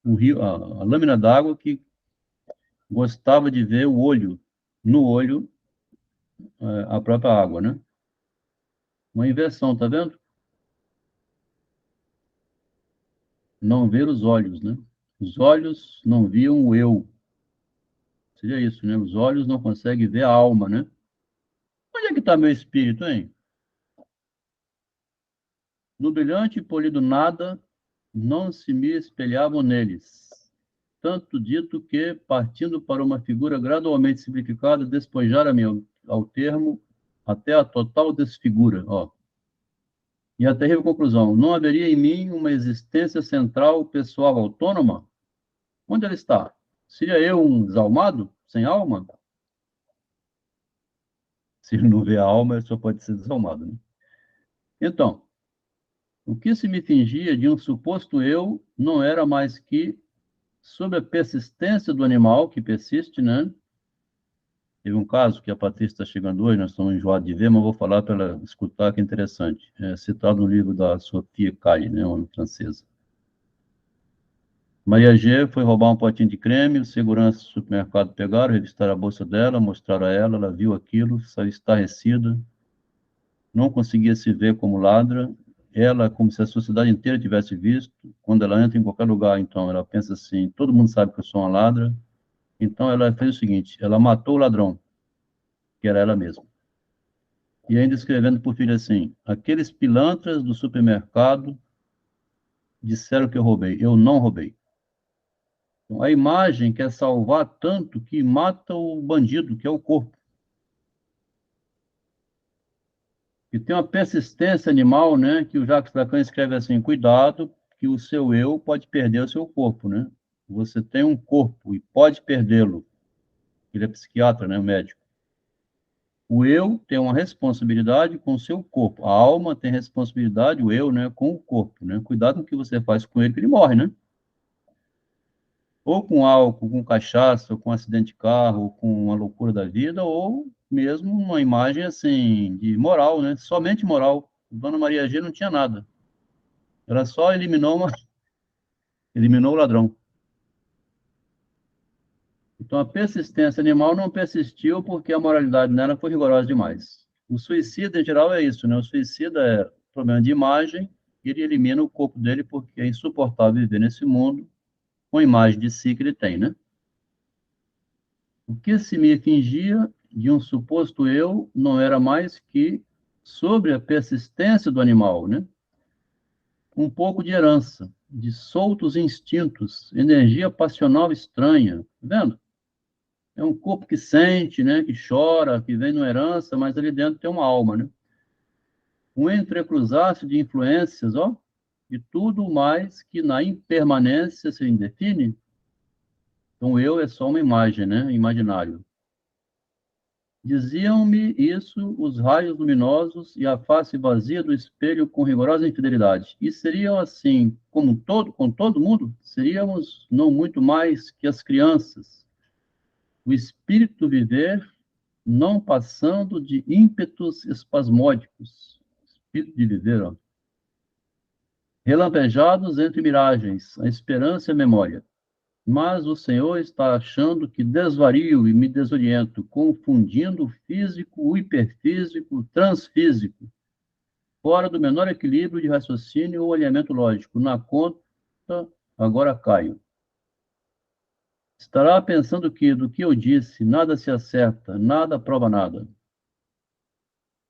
o rio, a lâmina d'água que gostava de ver o olho, no olho, a própria água, né? Uma inversão, tá vendo? Não ver os olhos, né? Os olhos não viam o eu. Seria isso, né? Os olhos não conseguem ver a alma, né? Onde é que está meu espírito, hein? No brilhante e polido nada, não se me espelhavam neles. Tanto dito que, partindo para uma figura gradualmente simplificada, despojara-me ao termo até a total desfigura. Ó. E a terrível conclusão: não haveria em mim uma existência central, pessoal, autônoma? Onde ela está? Seria eu um desalmado, sem alma? Se ele não vê a alma, ele só pode ser desalmado, né? Então, o que se me fingia de um suposto eu não era mais que, sob a persistência do animal, que persiste, né? Teve um caso que a Patrícia está chegando hoje, nós estamos enjoados de ver, mas vou falar para ela escutar, que é interessante. É citado no livro da Sophie Calle, né, uma francesa. Maria G foi roubar um potinho de creme, os seguranças do supermercado pegaram, revistaram a bolsa dela, mostraram a ela viu aquilo, saiu estarrecida, não conseguia se ver como ladra, ela, como se a sociedade inteira tivesse visto, quando ela entra em qualquer lugar, então, ela pensa assim, todo mundo sabe que eu sou uma ladra, então ela fez o seguinte, ela matou o ladrão, que era ela mesma. E ainda escrevendo por filho assim, aqueles pilantras do supermercado disseram que eu roubei, eu não roubei. Então, a imagem quer salvar tanto que mata o bandido, que é o corpo. E tem uma persistência animal, né, que o Jacques Lacan escreve assim, cuidado, que o seu eu pode perder o seu corpo, né? Você tem um corpo e pode perdê-lo. Ele é psiquiatra, né, médico. O eu tem uma responsabilidade com o seu corpo. A alma tem responsabilidade, o eu, né, com o corpo, né? Cuidado com o que você faz com ele, que ele morre, né? Ou com álcool, com cachaça, ou com um acidente de carro, ou com uma loucura da vida, ou mesmo uma imagem, assim, de moral, né? Somente moral. Dona Maria G não tinha nada. Ela só eliminou o ladrão. Então, a persistência animal não persistiu porque a moralidade nela foi rigorosa demais. O suicida, em geral, é isso, né? O suicida é problema de imagem, ele elimina o corpo dele porque é insuportável viver nesse mundo com a imagem de si que ele tem, né? O que se me fingia de um suposto eu não era mais que sobre a persistência do animal, né? Um pouco de herança, de soltos instintos, energia passional estranha, tá vendo? É um corpo que sente, né, que chora, que vem numa herança, mas ali dentro tem uma alma, né? Um entrecruzar-se de influências, ó, de tudo mais que na impermanência se indefine. Então, o eu é só uma imagem, né, imaginário. Diziam-me isso os raios luminosos e a face vazia do espelho com rigorosa infidelidade. E seriam assim, com todo mundo? Seríamos não muito mais que as crianças. O espírito viver, não passando de ímpetos espasmódicos. Espírito de viver, ó. Relampejados entre miragens, a esperança e a memória. Mas o Senhor está achando que desvario e me desoriento, confundindo o físico, o hiperfísico, o transfísico, fora do menor equilíbrio de raciocínio ou alinhamento lógico. Na conta, agora caio. Estará pensando que, do que eu disse, nada se acerta, nada prova nada.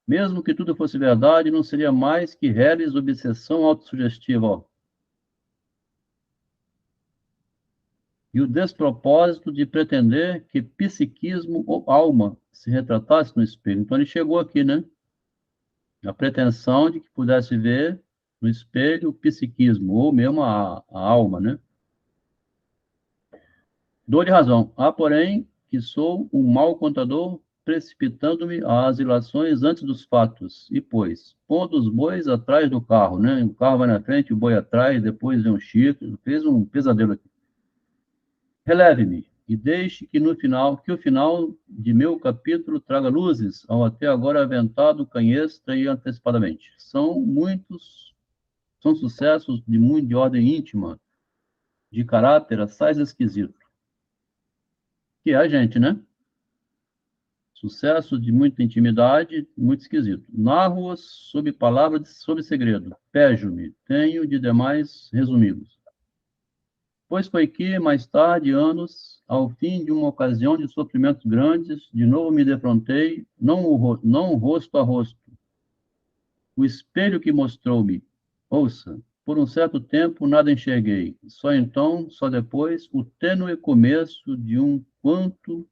Mesmo que tudo fosse verdade, não seria mais que reles obsessão autossugestiva, ó. E o despropósito de pretender que psiquismo ou alma se retratasse no espelho. Então ele chegou aqui, né? A pretensão de que pudesse ver no espelho o psiquismo, ou mesmo a alma, né? Dou-lhe razão. Há, porém, que sou um mau contador, precipitando-me às ilações antes dos fatos. E, pois, pondo os bois atrás do carro, né? O carro vai na frente, o boi atrás, depois vem um Chico, fez um pesadelo aqui. Releve-me e deixe que o final de meu capítulo traga luzes ao até agora aventado canhestra e antecipadamente. São sucessos de ordem íntima, de caráter assaz esquisito. Que é a gente, né? Sucesso de muita intimidade, muito esquisito. Narro-os sob palavras, sob segredo. Pejo-me, tenho de demais resumidos. Pois foi que, mais tarde, anos, ao fim de uma ocasião de sofrimentos grandes, de novo me defrontei, não rosto a rosto. O espelho que mostrou-me, ouça, por um certo tempo nada enxerguei, só então, só depois, o tênue começo de um quanto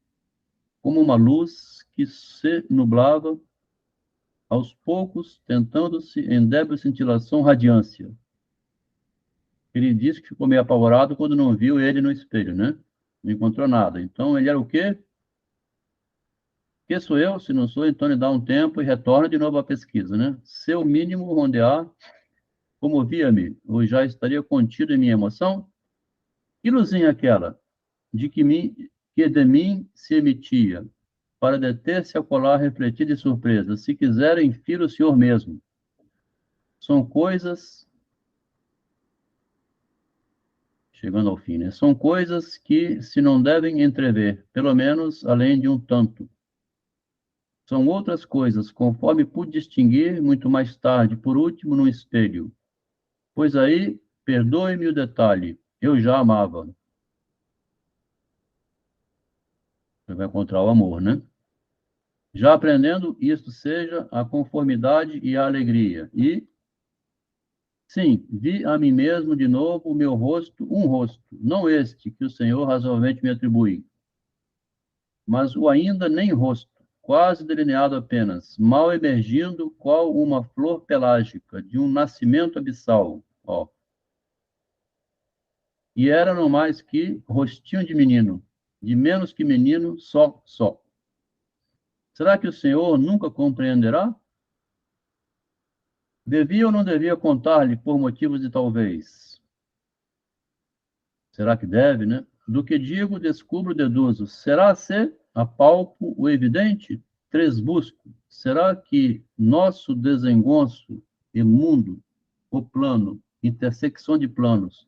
como uma luz que se nublava, aos poucos, tentando-se em débil cintilação radiância. Ele disse que ficou meio apavorado quando não viu ele no espelho, né? Não encontrou nada. Então, ele era o quê? Que sou eu? Se não sou, então ele dá um tempo e retorna de novo à pesquisa, né? Seu mínimo rondear, comovia-me, ou já estaria contido em minha emoção? Que luzinha aquela, que de mim se emitia, para deter-se a colar refletida de surpresa. Se quiser, infira o senhor mesmo. São coisas chegando ao fim, né? São coisas que se não devem entrever, pelo menos além de um tanto. São outras coisas, conforme pude distinguir muito mais tarde, por último, no espelho. Pois aí, perdoe-me o detalhe, eu já amava. Você vai encontrar o amor, né? Já aprendendo, isto seja a conformidade e a alegria. E, sim, vi a mim mesmo de novo o meu rosto, um rosto, não este que o Senhor razoavelmente me atribui, mas o ainda nem rosto, quase delineado apenas, mal emergindo, qual uma flor pelágica de um nascimento abissal. Ó. E era não mais que rostinho de menino, de menos que menino, só. Será que o Senhor nunca compreenderá? Devia ou não devia contar-lhe por motivos de talvez? Será que deve, né? Do que digo, descubro, deduzo. Será se apalpo o evidente? Tresbusco. Será que nosso desengonço e mundo, o plano, intersecção de planos,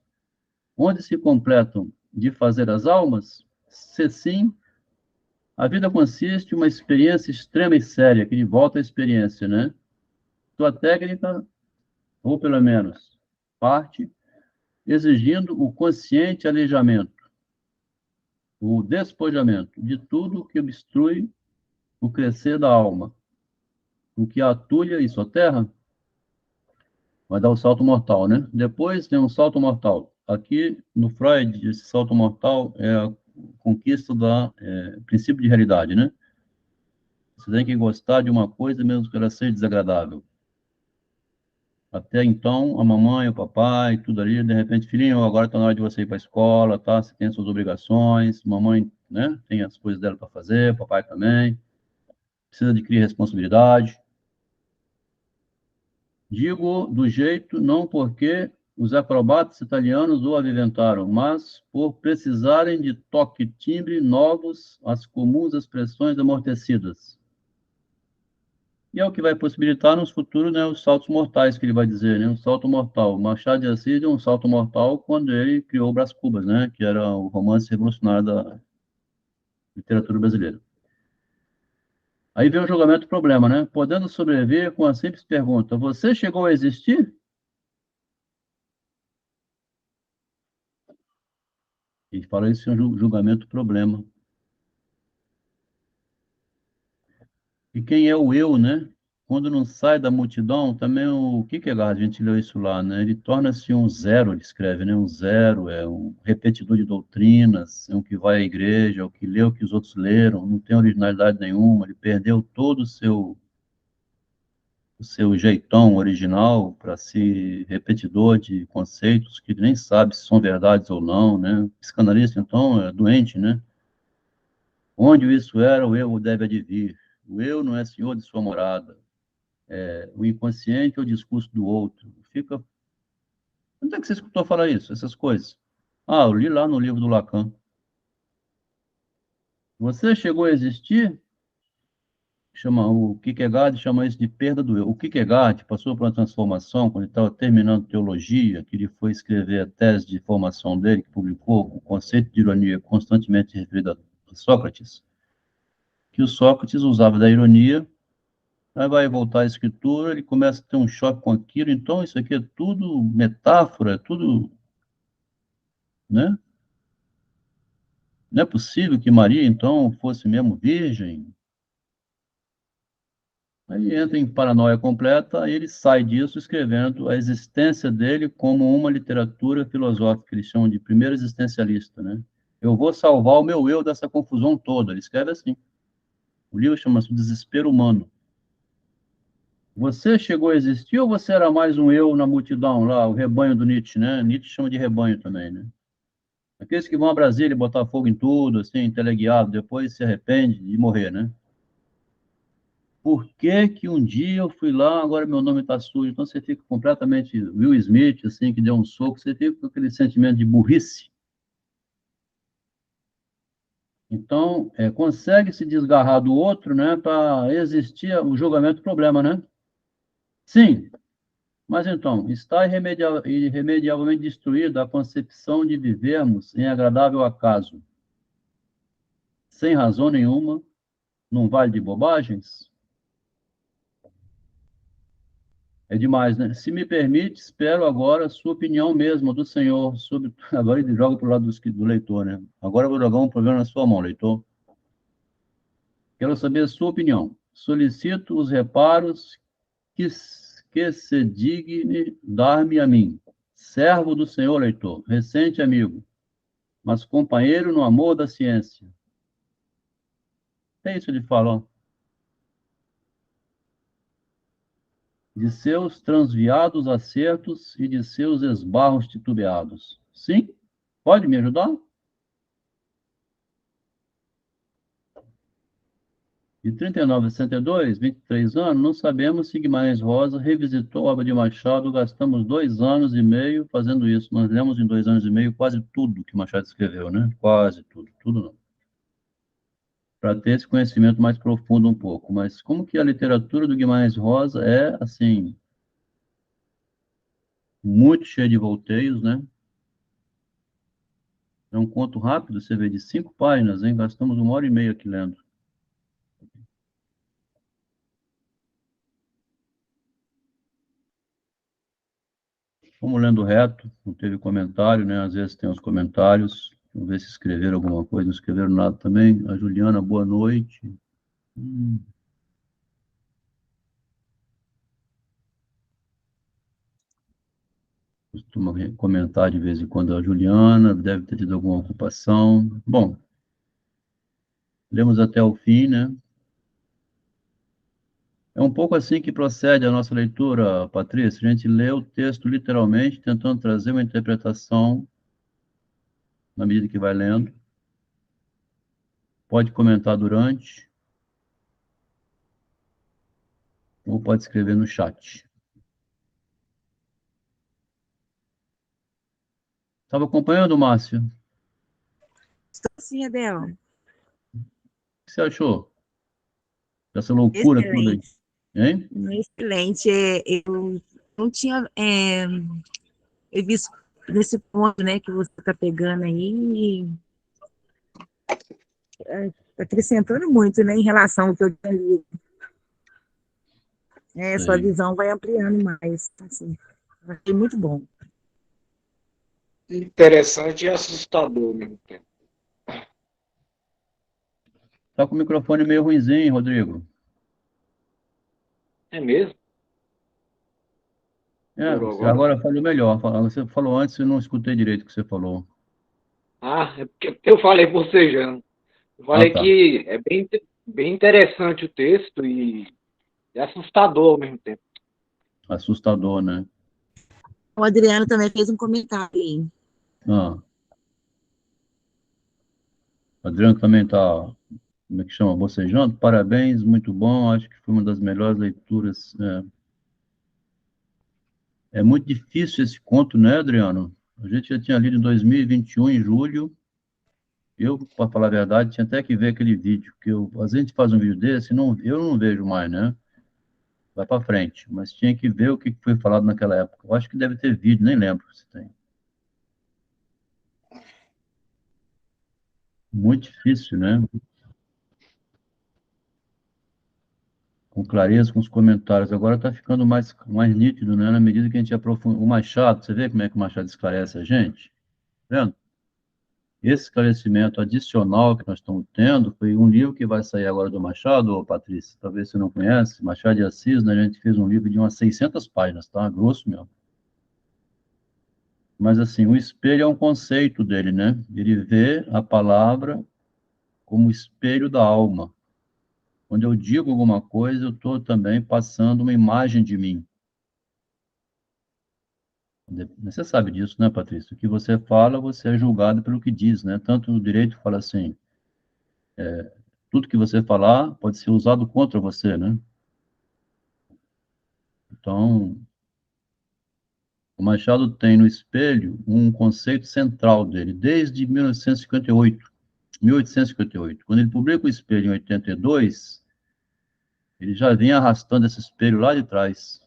onde se completam de fazer as almas? Se sim, a vida consiste em uma experiência extrema e séria, que de volta à experiência, né? Sua técnica, ou pelo menos parte, exigindo o consciente alejamento, o despojamento de tudo que obstrui o crescer da alma, o que a atulha e soterra, vai dar o salto mortal, né? Depois tem um salto mortal. Aqui, no Freud, esse salto mortal é a conquista do princípio de realidade, né? Você tem que gostar de uma coisa mesmo que ela seja desagradável. Até então, a mamãe, o papai, tudo ali, de repente, filhinho, agora está na hora de você ir para a escola, tá? Você tem as suas obrigações, mamãe, né? Tem as coisas dela para fazer, papai também. precisa adquirir responsabilidade. Digo do jeito não porque os acrobatas italianos o aviventaram, mas por precisarem de toque-timbre novos às comuns expressões amortecidas. E é o que vai possibilitar nos futuros, né, os saltos mortais, que ele vai dizer, né, um salto mortal. Machado de Assis deu um salto mortal quando ele criou o Brás Cubas, né, que era o romance revolucionário da literatura brasileira. Aí vem o julgamento do problema, né? Podendo sobreviver com a simples pergunta: você chegou a existir? E fala isso em um julgamento do problema. E quem é o eu, né? Quando não sai da multidão, também o Kierkegaard, a gente leu isso lá, né? Ele torna-se um zero, ele escreve, né? Um zero, é um repetidor de doutrinas, é um que vai à igreja, é o que lê o que os outros leram, não tem originalidade nenhuma, ele perdeu todo o seu jeitão original para ser repetidor de conceitos que ele nem sabe se são verdades ou não, né? Psicanalista, então, é doente, né? Onde isso era, o eu deve advir. O eu não é senhor de sua morada. O inconsciente é o discurso do outro. Fica. Onde é que você escutou falar isso, essas coisas? Ah, eu li lá no livro do Lacan. Você chegou a existir? Chama, o Kierkegaard chama isso de perda do eu. O Kierkegaard passou por uma transformação quando ele estava terminando teologia, que ele foi escrever a tese de formação dele, que publicou o conceito de ironia constantemente referido a Sócrates, que o Sócrates usava da ironia. Aí vai voltar à escritura, ele começa a ter um choque com aquilo, então isso aqui é tudo metáfora, é tudo, né? Não é possível que Maria, então, fosse mesmo virgem. Aí entra em paranoia completa, e ele sai disso escrevendo a existência dele como uma literatura filosófica, que eles chamam de primeiro existencialista, né? Eu vou salvar o meu eu dessa confusão toda. Ele escreve assim. O livro chama-se Desespero Humano. Você chegou a existir ou você era mais um eu na multidão lá, o rebanho do Nietzsche, né? Nietzsche chama de rebanho também, né? Aqueles que vão a Brasília e botar fogo em tudo, assim, teleguiado, depois se arrepende de morrer, né? Por que que um dia eu fui lá, agora meu nome está sujo? Então você fica completamente Will Smith, assim, que deu um soco, você fica com aquele sentimento de burrice. Então, consegue se desgarrar do outro, né, para existir o julgamento do problema, né? Sim, mas então, está irremediavelmente destruída a concepção de vivermos em agradável acaso, sem razão nenhuma, num vale de bobagens? É demais, né? Se me permite, espero agora a sua opinião mesmo, do senhor, sobre. Agora ele joga para o lado do leitor, né? Agora eu vou jogar um problema na sua mão, leitor. Quero saber a sua opinião. Solicito os reparos que se digne dar-me a mim, servo do senhor leitor, recente amigo, mas companheiro no amor da ciência. É isso que ele fala, ó. De seus transviados acertos e de seus esbarros titubeados. Sim? Pode me ajudar? De 39 a 62, 23 anos, não sabemos se Guimarães Rosa revisitou a obra de Machado, gastamos 2 anos e meio fazendo isso. Nós lemos em 2 anos e meio quase tudo que Machado escreveu, né? Quase tudo, tudo não. Para ter esse conhecimento mais profundo um pouco. Mas como que a literatura do Guimarães Rosa é, assim, muito cheia de volteios, né? É um conto rápido, você vê, de 5 páginas, hein? Gastamos 1 hora e meia aqui lendo. Vamos lendo reto, não teve comentário, né? Às vezes tem os comentários. Vamos ver se escreveram alguma coisa, não escreveram nada também. A Juliana, boa noite. Costuma comentar de vez em quando a Juliana, deve ter tido alguma ocupação. Bom, lemos até o fim, né? É um pouco assim que procede a nossa leitura, Patrícia. A gente lê o texto literalmente, tentando trazer uma interpretação na medida que vai lendo. Pode comentar durante. ou pode escrever no chat. Estava acompanhando, Márcio? Sim, Adel. O que você achou dessa loucura toda aí? Excelente. Hein? Excelente. Eu não tinha visto nesse ponto, né, que você está pegando aí, acrescentando muito, né, em relação ao que eu tinha lido. Sua Sei. visão vai ampliando mais. Assim, achei muito bom. Interessante e assustador ao mesmo tempo. Tá com o microfone meio ruinzinho, Rodrigo. É mesmo? Melhorou Você agora? agora falou melhor. Você falou antes, eu não escutei direito o que você falou. Ah, é porque eu falei bocejando. Eu Ah, falei tá. que é bem interessante o texto e é assustador ao mesmo tempo. Assustador, né? O Adriano também fez um comentário aí. Ah, o Adriano também está, como é que chama? Bocejando. Parabéns, muito bom. Acho que foi uma das melhores leituras. É muito difícil esse conto, né, Adriano? A gente já tinha lido em 2021, em julho. Eu, para falar a verdade, tinha até que ver aquele vídeo, porque às vezes a gente faz um vídeo desse, não, eu não vejo mais, né? Vai para frente. Mas tinha que ver o que foi falado naquela época. Eu acho que deve ter vídeo, nem lembro se tem. Muito difícil, né? Com clareza, com os comentários. Agora está ficando mais nítido, né? Na medida que a gente aprofunda. O Machado, você vê como é que o Machado esclarece a gente? Tá vendo? Esse esclarecimento adicional que nós estamos tendo foi um livro que vai sair agora do Machado, ô, Patrícia, talvez você não conhece, Machado de Assis, né? A gente fez um livro de umas 600 páginas, tá? Grosso mesmo. Mas, assim, o espelho é um conceito dele, né? Ele vê a palavra como espelho da alma. Quando eu digo alguma coisa, eu estou também passando uma imagem de mim. Você sabe disso, né, Patrícia? O que você fala, você é julgado pelo que diz, né? Tanto o direito fala assim, tudo que você falar pode ser usado contra você, né? Então, o Machado tem no espelho um conceito central dele, desde 1958, 1858. Quando ele publica o espelho em 82, ele já vinha arrastando esse espelho lá de trás.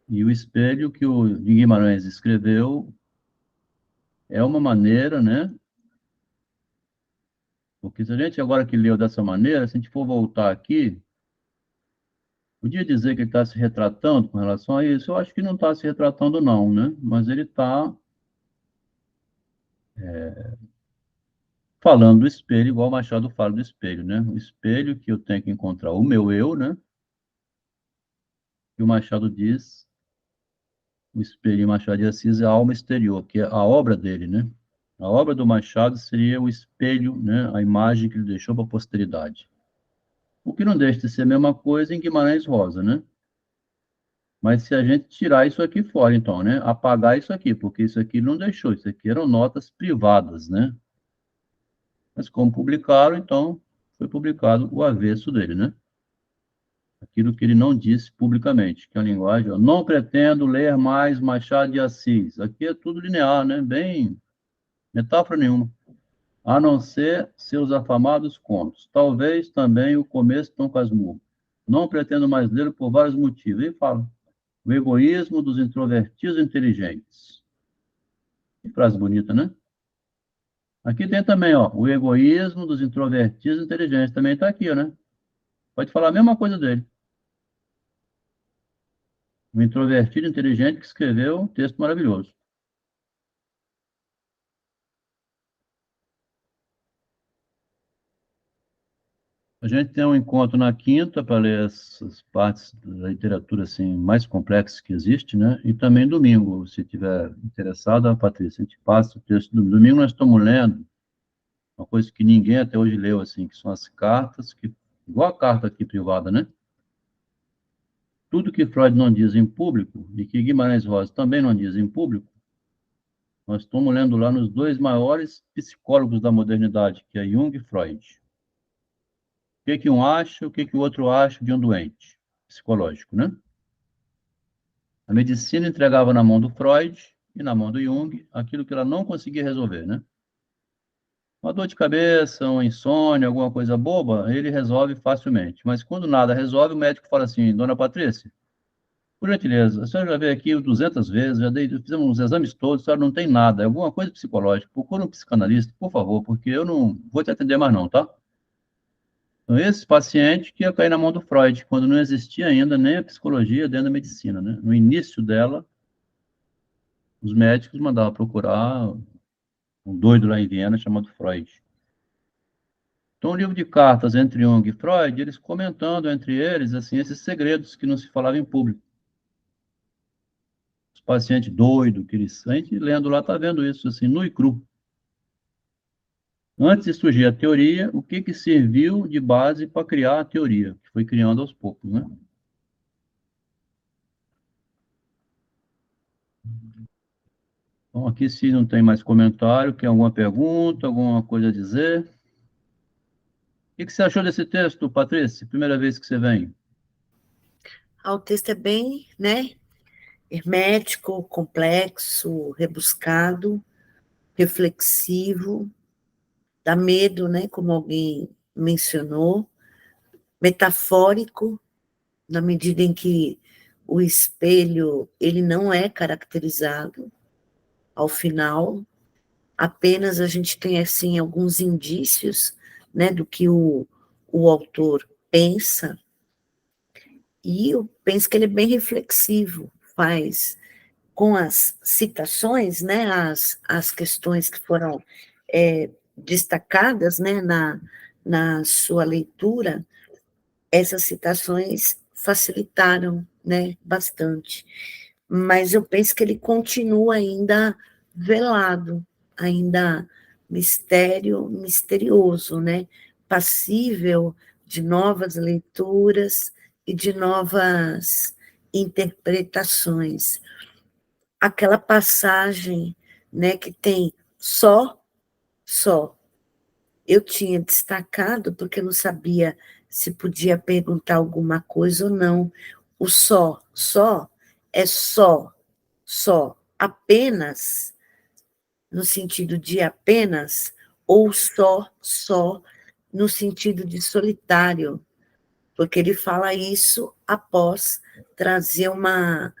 E o espelho que o Guimarães escreveu é uma maneira, né? Porque se a gente agora que leu dessa maneira, se a gente for voltar aqui, podia dizer que ele está se retratando com relação a isso? Eu acho que não está se retratando, não, né? Mas ele está falando do espelho, igual o Machado fala do espelho, né? O espelho que eu tenho que encontrar o meu eu, né? E o Machado diz, o espelho em Machado de Assis é a alma exterior, que é a obra dele, né? A obra do Machado seria o espelho, né? A imagem que ele deixou para a posteridade. O que não deixa de ser a mesma coisa em Guimarães Rosa, né? Mas se a gente tirar isso aqui fora, então, né? Apagar isso aqui, porque isso aqui não deixou, isso aqui eram notas privadas, né? Mas como publicaram, então foi publicado o avesso dele, né? Aquilo que ele não disse publicamente, que é a linguagem, ó, não pretendo ler mais Machado de Assis. Aqui é tudo linear, né? Bem, metáfora nenhuma. A não ser seus afamados contos. Talvez também o começo de Dom Casmurro. Não pretendo mais lê-lo por vários motivos. Ele fala, o egoísmo dos introvertidos inteligentes. Que frase bonita, né? Aqui tem também, ó, o egoísmo dos introvertidos inteligentes. Também está aqui, né? Pode falar a mesma coisa dele. Um introvertido inteligente que escreveu um texto maravilhoso. A gente tem um encontro na quinta para ler essas partes da literatura assim mais complexas que existe, né? E também domingo, se tiver interessado, Patrícia, a gente passa o texto do domingo. Nós estamos lendo uma coisa que ninguém até hoje leu assim, que são as cartas que igual a carta aqui privada, né? Tudo que Freud não diz em público e que Guimarães Rosa também não diz em público, nós estamos lendo lá nos dois maiores psicólogos da modernidade, que é Jung e Freud. que um acha, o que o outro acha de um doente psicológico, né? A medicina entregava na mão do Freud e na mão do Jung aquilo que ela não conseguia resolver, né? Uma dor de cabeça, uma insônia, alguma coisa boba, ele resolve facilmente. Mas quando nada resolve, o médico fala assim, dona Patrícia, por gentileza, a senhora já veio aqui 200 vezes, fizemos uns exames todos, a senhora não tem nada, é alguma coisa psicológica, procura um psicanalista, por favor, porque eu não vou te atender mais não, tá? Então, esse paciente que ia cair na mão do Freud, quando não existia ainda nem a psicologia dentro da medicina, né? No início dela, os médicos mandavam procurar um doido lá em Viena chamado Freud. Então, o livro de cartas entre Jung e Freud, eles comentando entre eles, assim, esses segredos que não se falavam em público. Os pacientes doidos, que eles... A gente lendo lá está vendo isso, assim, nu e cru. Antes de surgir a teoria, o que serviu de base para criar a teoria, que foi criando aos poucos, né? Então, aqui, se não tem mais comentário, tem alguma pergunta, alguma coisa a dizer? O que você achou desse texto, Patrícia? Primeira vez que você vem. O texto é bem, né, hermético, complexo, rebuscado, reflexivo, dá medo, né, como alguém mencionou, metafórico, na medida em que o espelho, ele não é caracterizado ao final, apenas a gente tem, assim, alguns indícios, né, do que o autor pensa, e eu penso que ele é bem reflexivo, faz, com as citações, né, as questões que foram destacadas, né, na sua leitura, essas citações facilitaram, né, bastante. Mas eu penso que ele continua ainda velado, ainda misterioso, né, passível de novas leituras e de novas interpretações. Aquela passagem, né, que tem só, eu tinha destacado porque eu não sabia se podia perguntar alguma coisa ou não. O só, é só, apenas, no sentido de apenas, ou só, no sentido de solitário, porque ele fala isso após trazer uma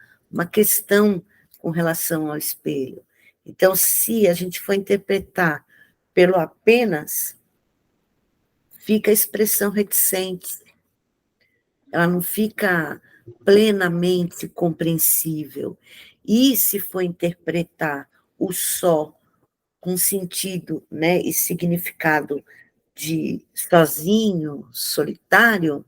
questão com relação ao espelho. Então, se a gente for interpretar pelo apenas, fica a expressão reticente, ela não fica plenamente compreensível. E se for interpretar o só com sentido, né, e significado de sozinho, solitário,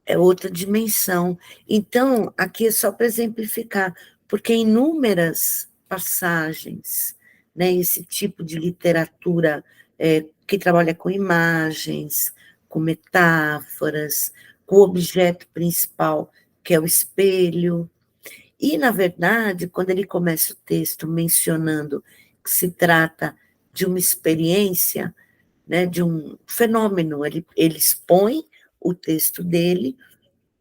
é outra dimensão. Então, aqui é só para exemplificar, porque em inúmeras passagens, né, esse tipo de literatura que trabalha com imagens, com metáforas, com o objeto principal, que é o espelho. E, na verdade, quando ele começa o texto mencionando que se trata de uma experiência, né, de um fenômeno, ele expõe o texto dele,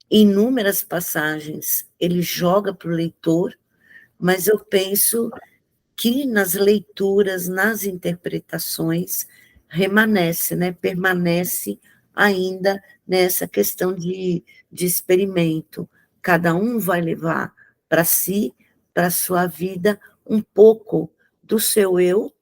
em inúmeras passagens ele joga para o leitor, mas eu penso que nas leituras, nas interpretações, remanesce, né, permanece ainda nessa questão de experimento. Cada um vai levar para si, para a sua vida, um pouco do seu eu,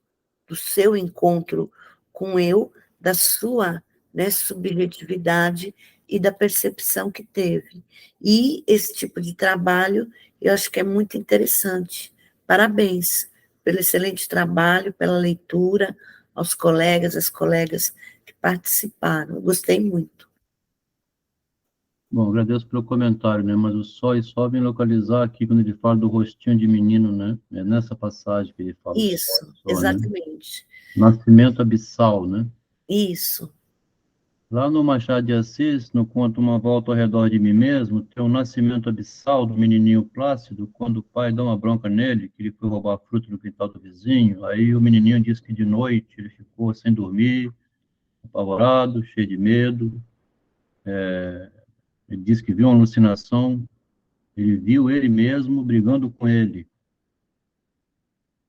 do seu encontro com eu, da sua, né, subjetividade e da percepção que teve. E esse tipo de trabalho, eu acho que é muito interessante. Parabéns pelo excelente trabalho, pela leitura, aos colegas, às colegas que participaram. Eu gostei muito. Bom, agradeço pelo comentário, né? Mas o só vem localizar aqui quando ele fala do rostinho de menino, né? É nessa passagem que ele fala. Isso, exatamente. Né? Nascimento abissal, né? Isso. Lá no Machado de Assis, no conto Uma Volta ao Redor de Mim Mesmo, tem o nascimento abissal do menininho Plácido, quando o pai dá uma bronca nele, que ele foi roubar fruta no quintal do vizinho, aí o menininho diz que de noite ele ficou sem dormir, apavorado, cheio de medo. Ele disse que viu uma alucinação, ele viu ele mesmo brigando com ele.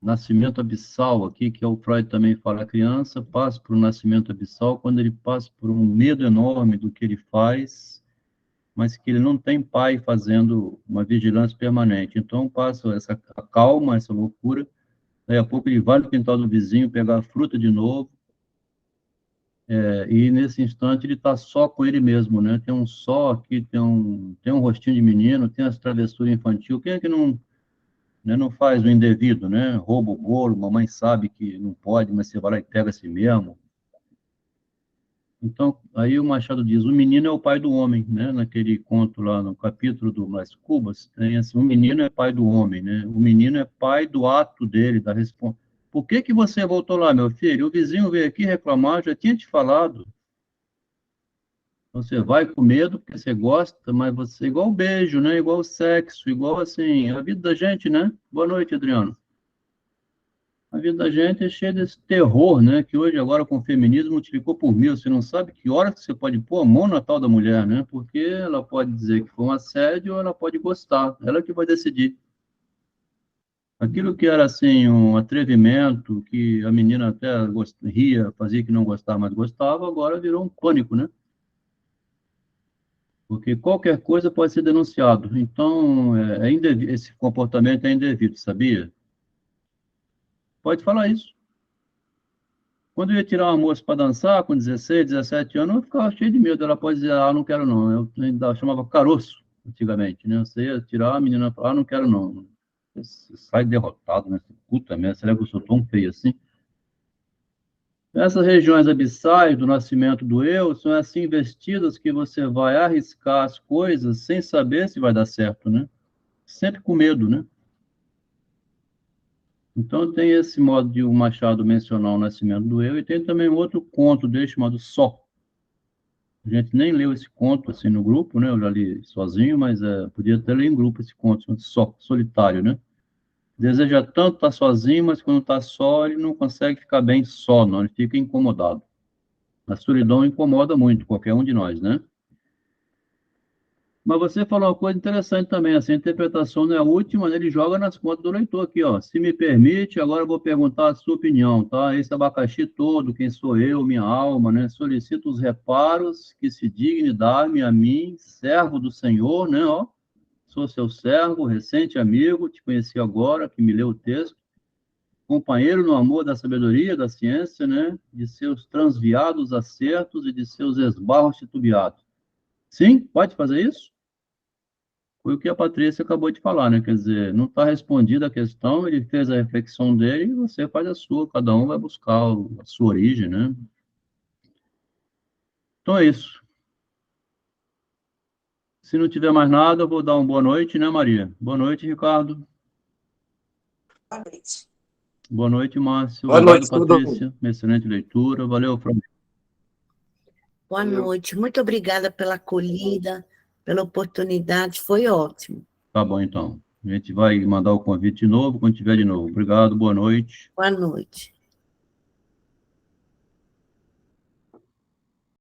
Nascimento abissal aqui, que é o Freud também fala, a criança passa por um nascimento abissal quando ele passa por um medo enorme do que ele faz, mas que ele não tem pai fazendo uma vigilância permanente. Então passa essa calma, essa loucura, daí a pouco ele vai no quintal do vizinho pegar a fruta de novo, e nesse instante ele está só com ele mesmo, né? Tem um só aqui, tem um rostinho de menino, tem as travessuras infantil. Quem é que não, né, não faz o indevido, né? Rouba o bolo, mamãe sabe que não pode, mas você vai lá e pega assim mesmo. Então, aí o Machado diz, o menino é o pai do homem, né? Naquele conto lá, no capítulo do Brás Cubas, tem assim, o menino é pai do homem, né? O menino é pai do ato dele, da resposta. Por que você voltou lá, meu filho? O vizinho veio aqui reclamar, já tinha te falado. Você vai com medo porque você gosta, mas você igual o beijo, né? Igual o sexo, igual assim, a vida da gente, né? Boa noite, Adriano. A vida da gente é cheia desse terror, né? Que hoje, agora, com o feminismo, multiplicou por 1000. Você não sabe que hora que você pode pôr a mão na tal da mulher, né? Porque ela pode dizer que foi um assédio ou ela pode gostar. Ela que vai decidir. Aquilo que era, assim, um atrevimento, que a menina até ria, fazia que não gostava, mas gostava, agora virou um pânico, né? Porque qualquer coisa pode ser denunciado. Então, esse comportamento é indevido, sabia? Pode falar isso. Quando eu ia tirar uma moça para dançar, com 16, 17 anos, eu ficava cheio de medo. Ela pode dizer, não quero não. Eu ainda chamava caroço, antigamente, né? Você ia tirar a menina, não quero não. Você sai derrotado, né? Puta merda, será que eu sou tão feio assim? Essas regiões abissais do nascimento do eu são assim investidas que você vai arriscar as coisas sem saber se vai dar certo, né? Sempre com medo, né? Então tem esse modo de o Machado mencionar o nascimento do eu, e tem também outro conto dele chamado Só. A gente nem leu esse conto assim no grupo, né? Eu já li sozinho, mas podia até ler em grupo esse conto, Só, solitário, né? Deseja tanto estar sozinho, mas quando está só, ele não consegue ficar bem só, não, ele fica incomodado. A solidão incomoda muito qualquer um de nós, né? Mas você falou uma coisa interessante também, essa interpretação não é a última, né? Ele joga nas contas do leitor aqui, ó. Se me permite, agora eu vou perguntar a sua opinião, tá? Esse abacaxi todo, quem sou eu, minha alma, né? Solicito os reparos que se digne dar-me a mim, servo do Senhor, né? Ó, sou seu servo, recente amigo, te conheci agora, que me leu o texto, companheiro no amor da sabedoria, da ciência, né? De seus transviados acertos e de seus esbarros titubeados. Sim, pode fazer isso? Foi o que a Patrícia acabou de falar, né? Quer dizer, não está respondida a questão, ele fez a reflexão dele e você faz a sua, cada um vai buscar a sua origem, né? Então é isso. Se não tiver mais nada, eu vou dar uma boa noite, né, Maria? Boa noite, Ricardo. Boa noite. Boa noite, Márcio. Boa Obrigado, noite, todo mundo. Patrícia. Excelente leitura. Valeu, Fran. Boa noite. Muito obrigada pela acolhida, pela oportunidade. Foi ótimo. Tá bom, então. A gente vai mandar o convite de novo, quando tiver de novo. Obrigado, boa noite. Boa noite.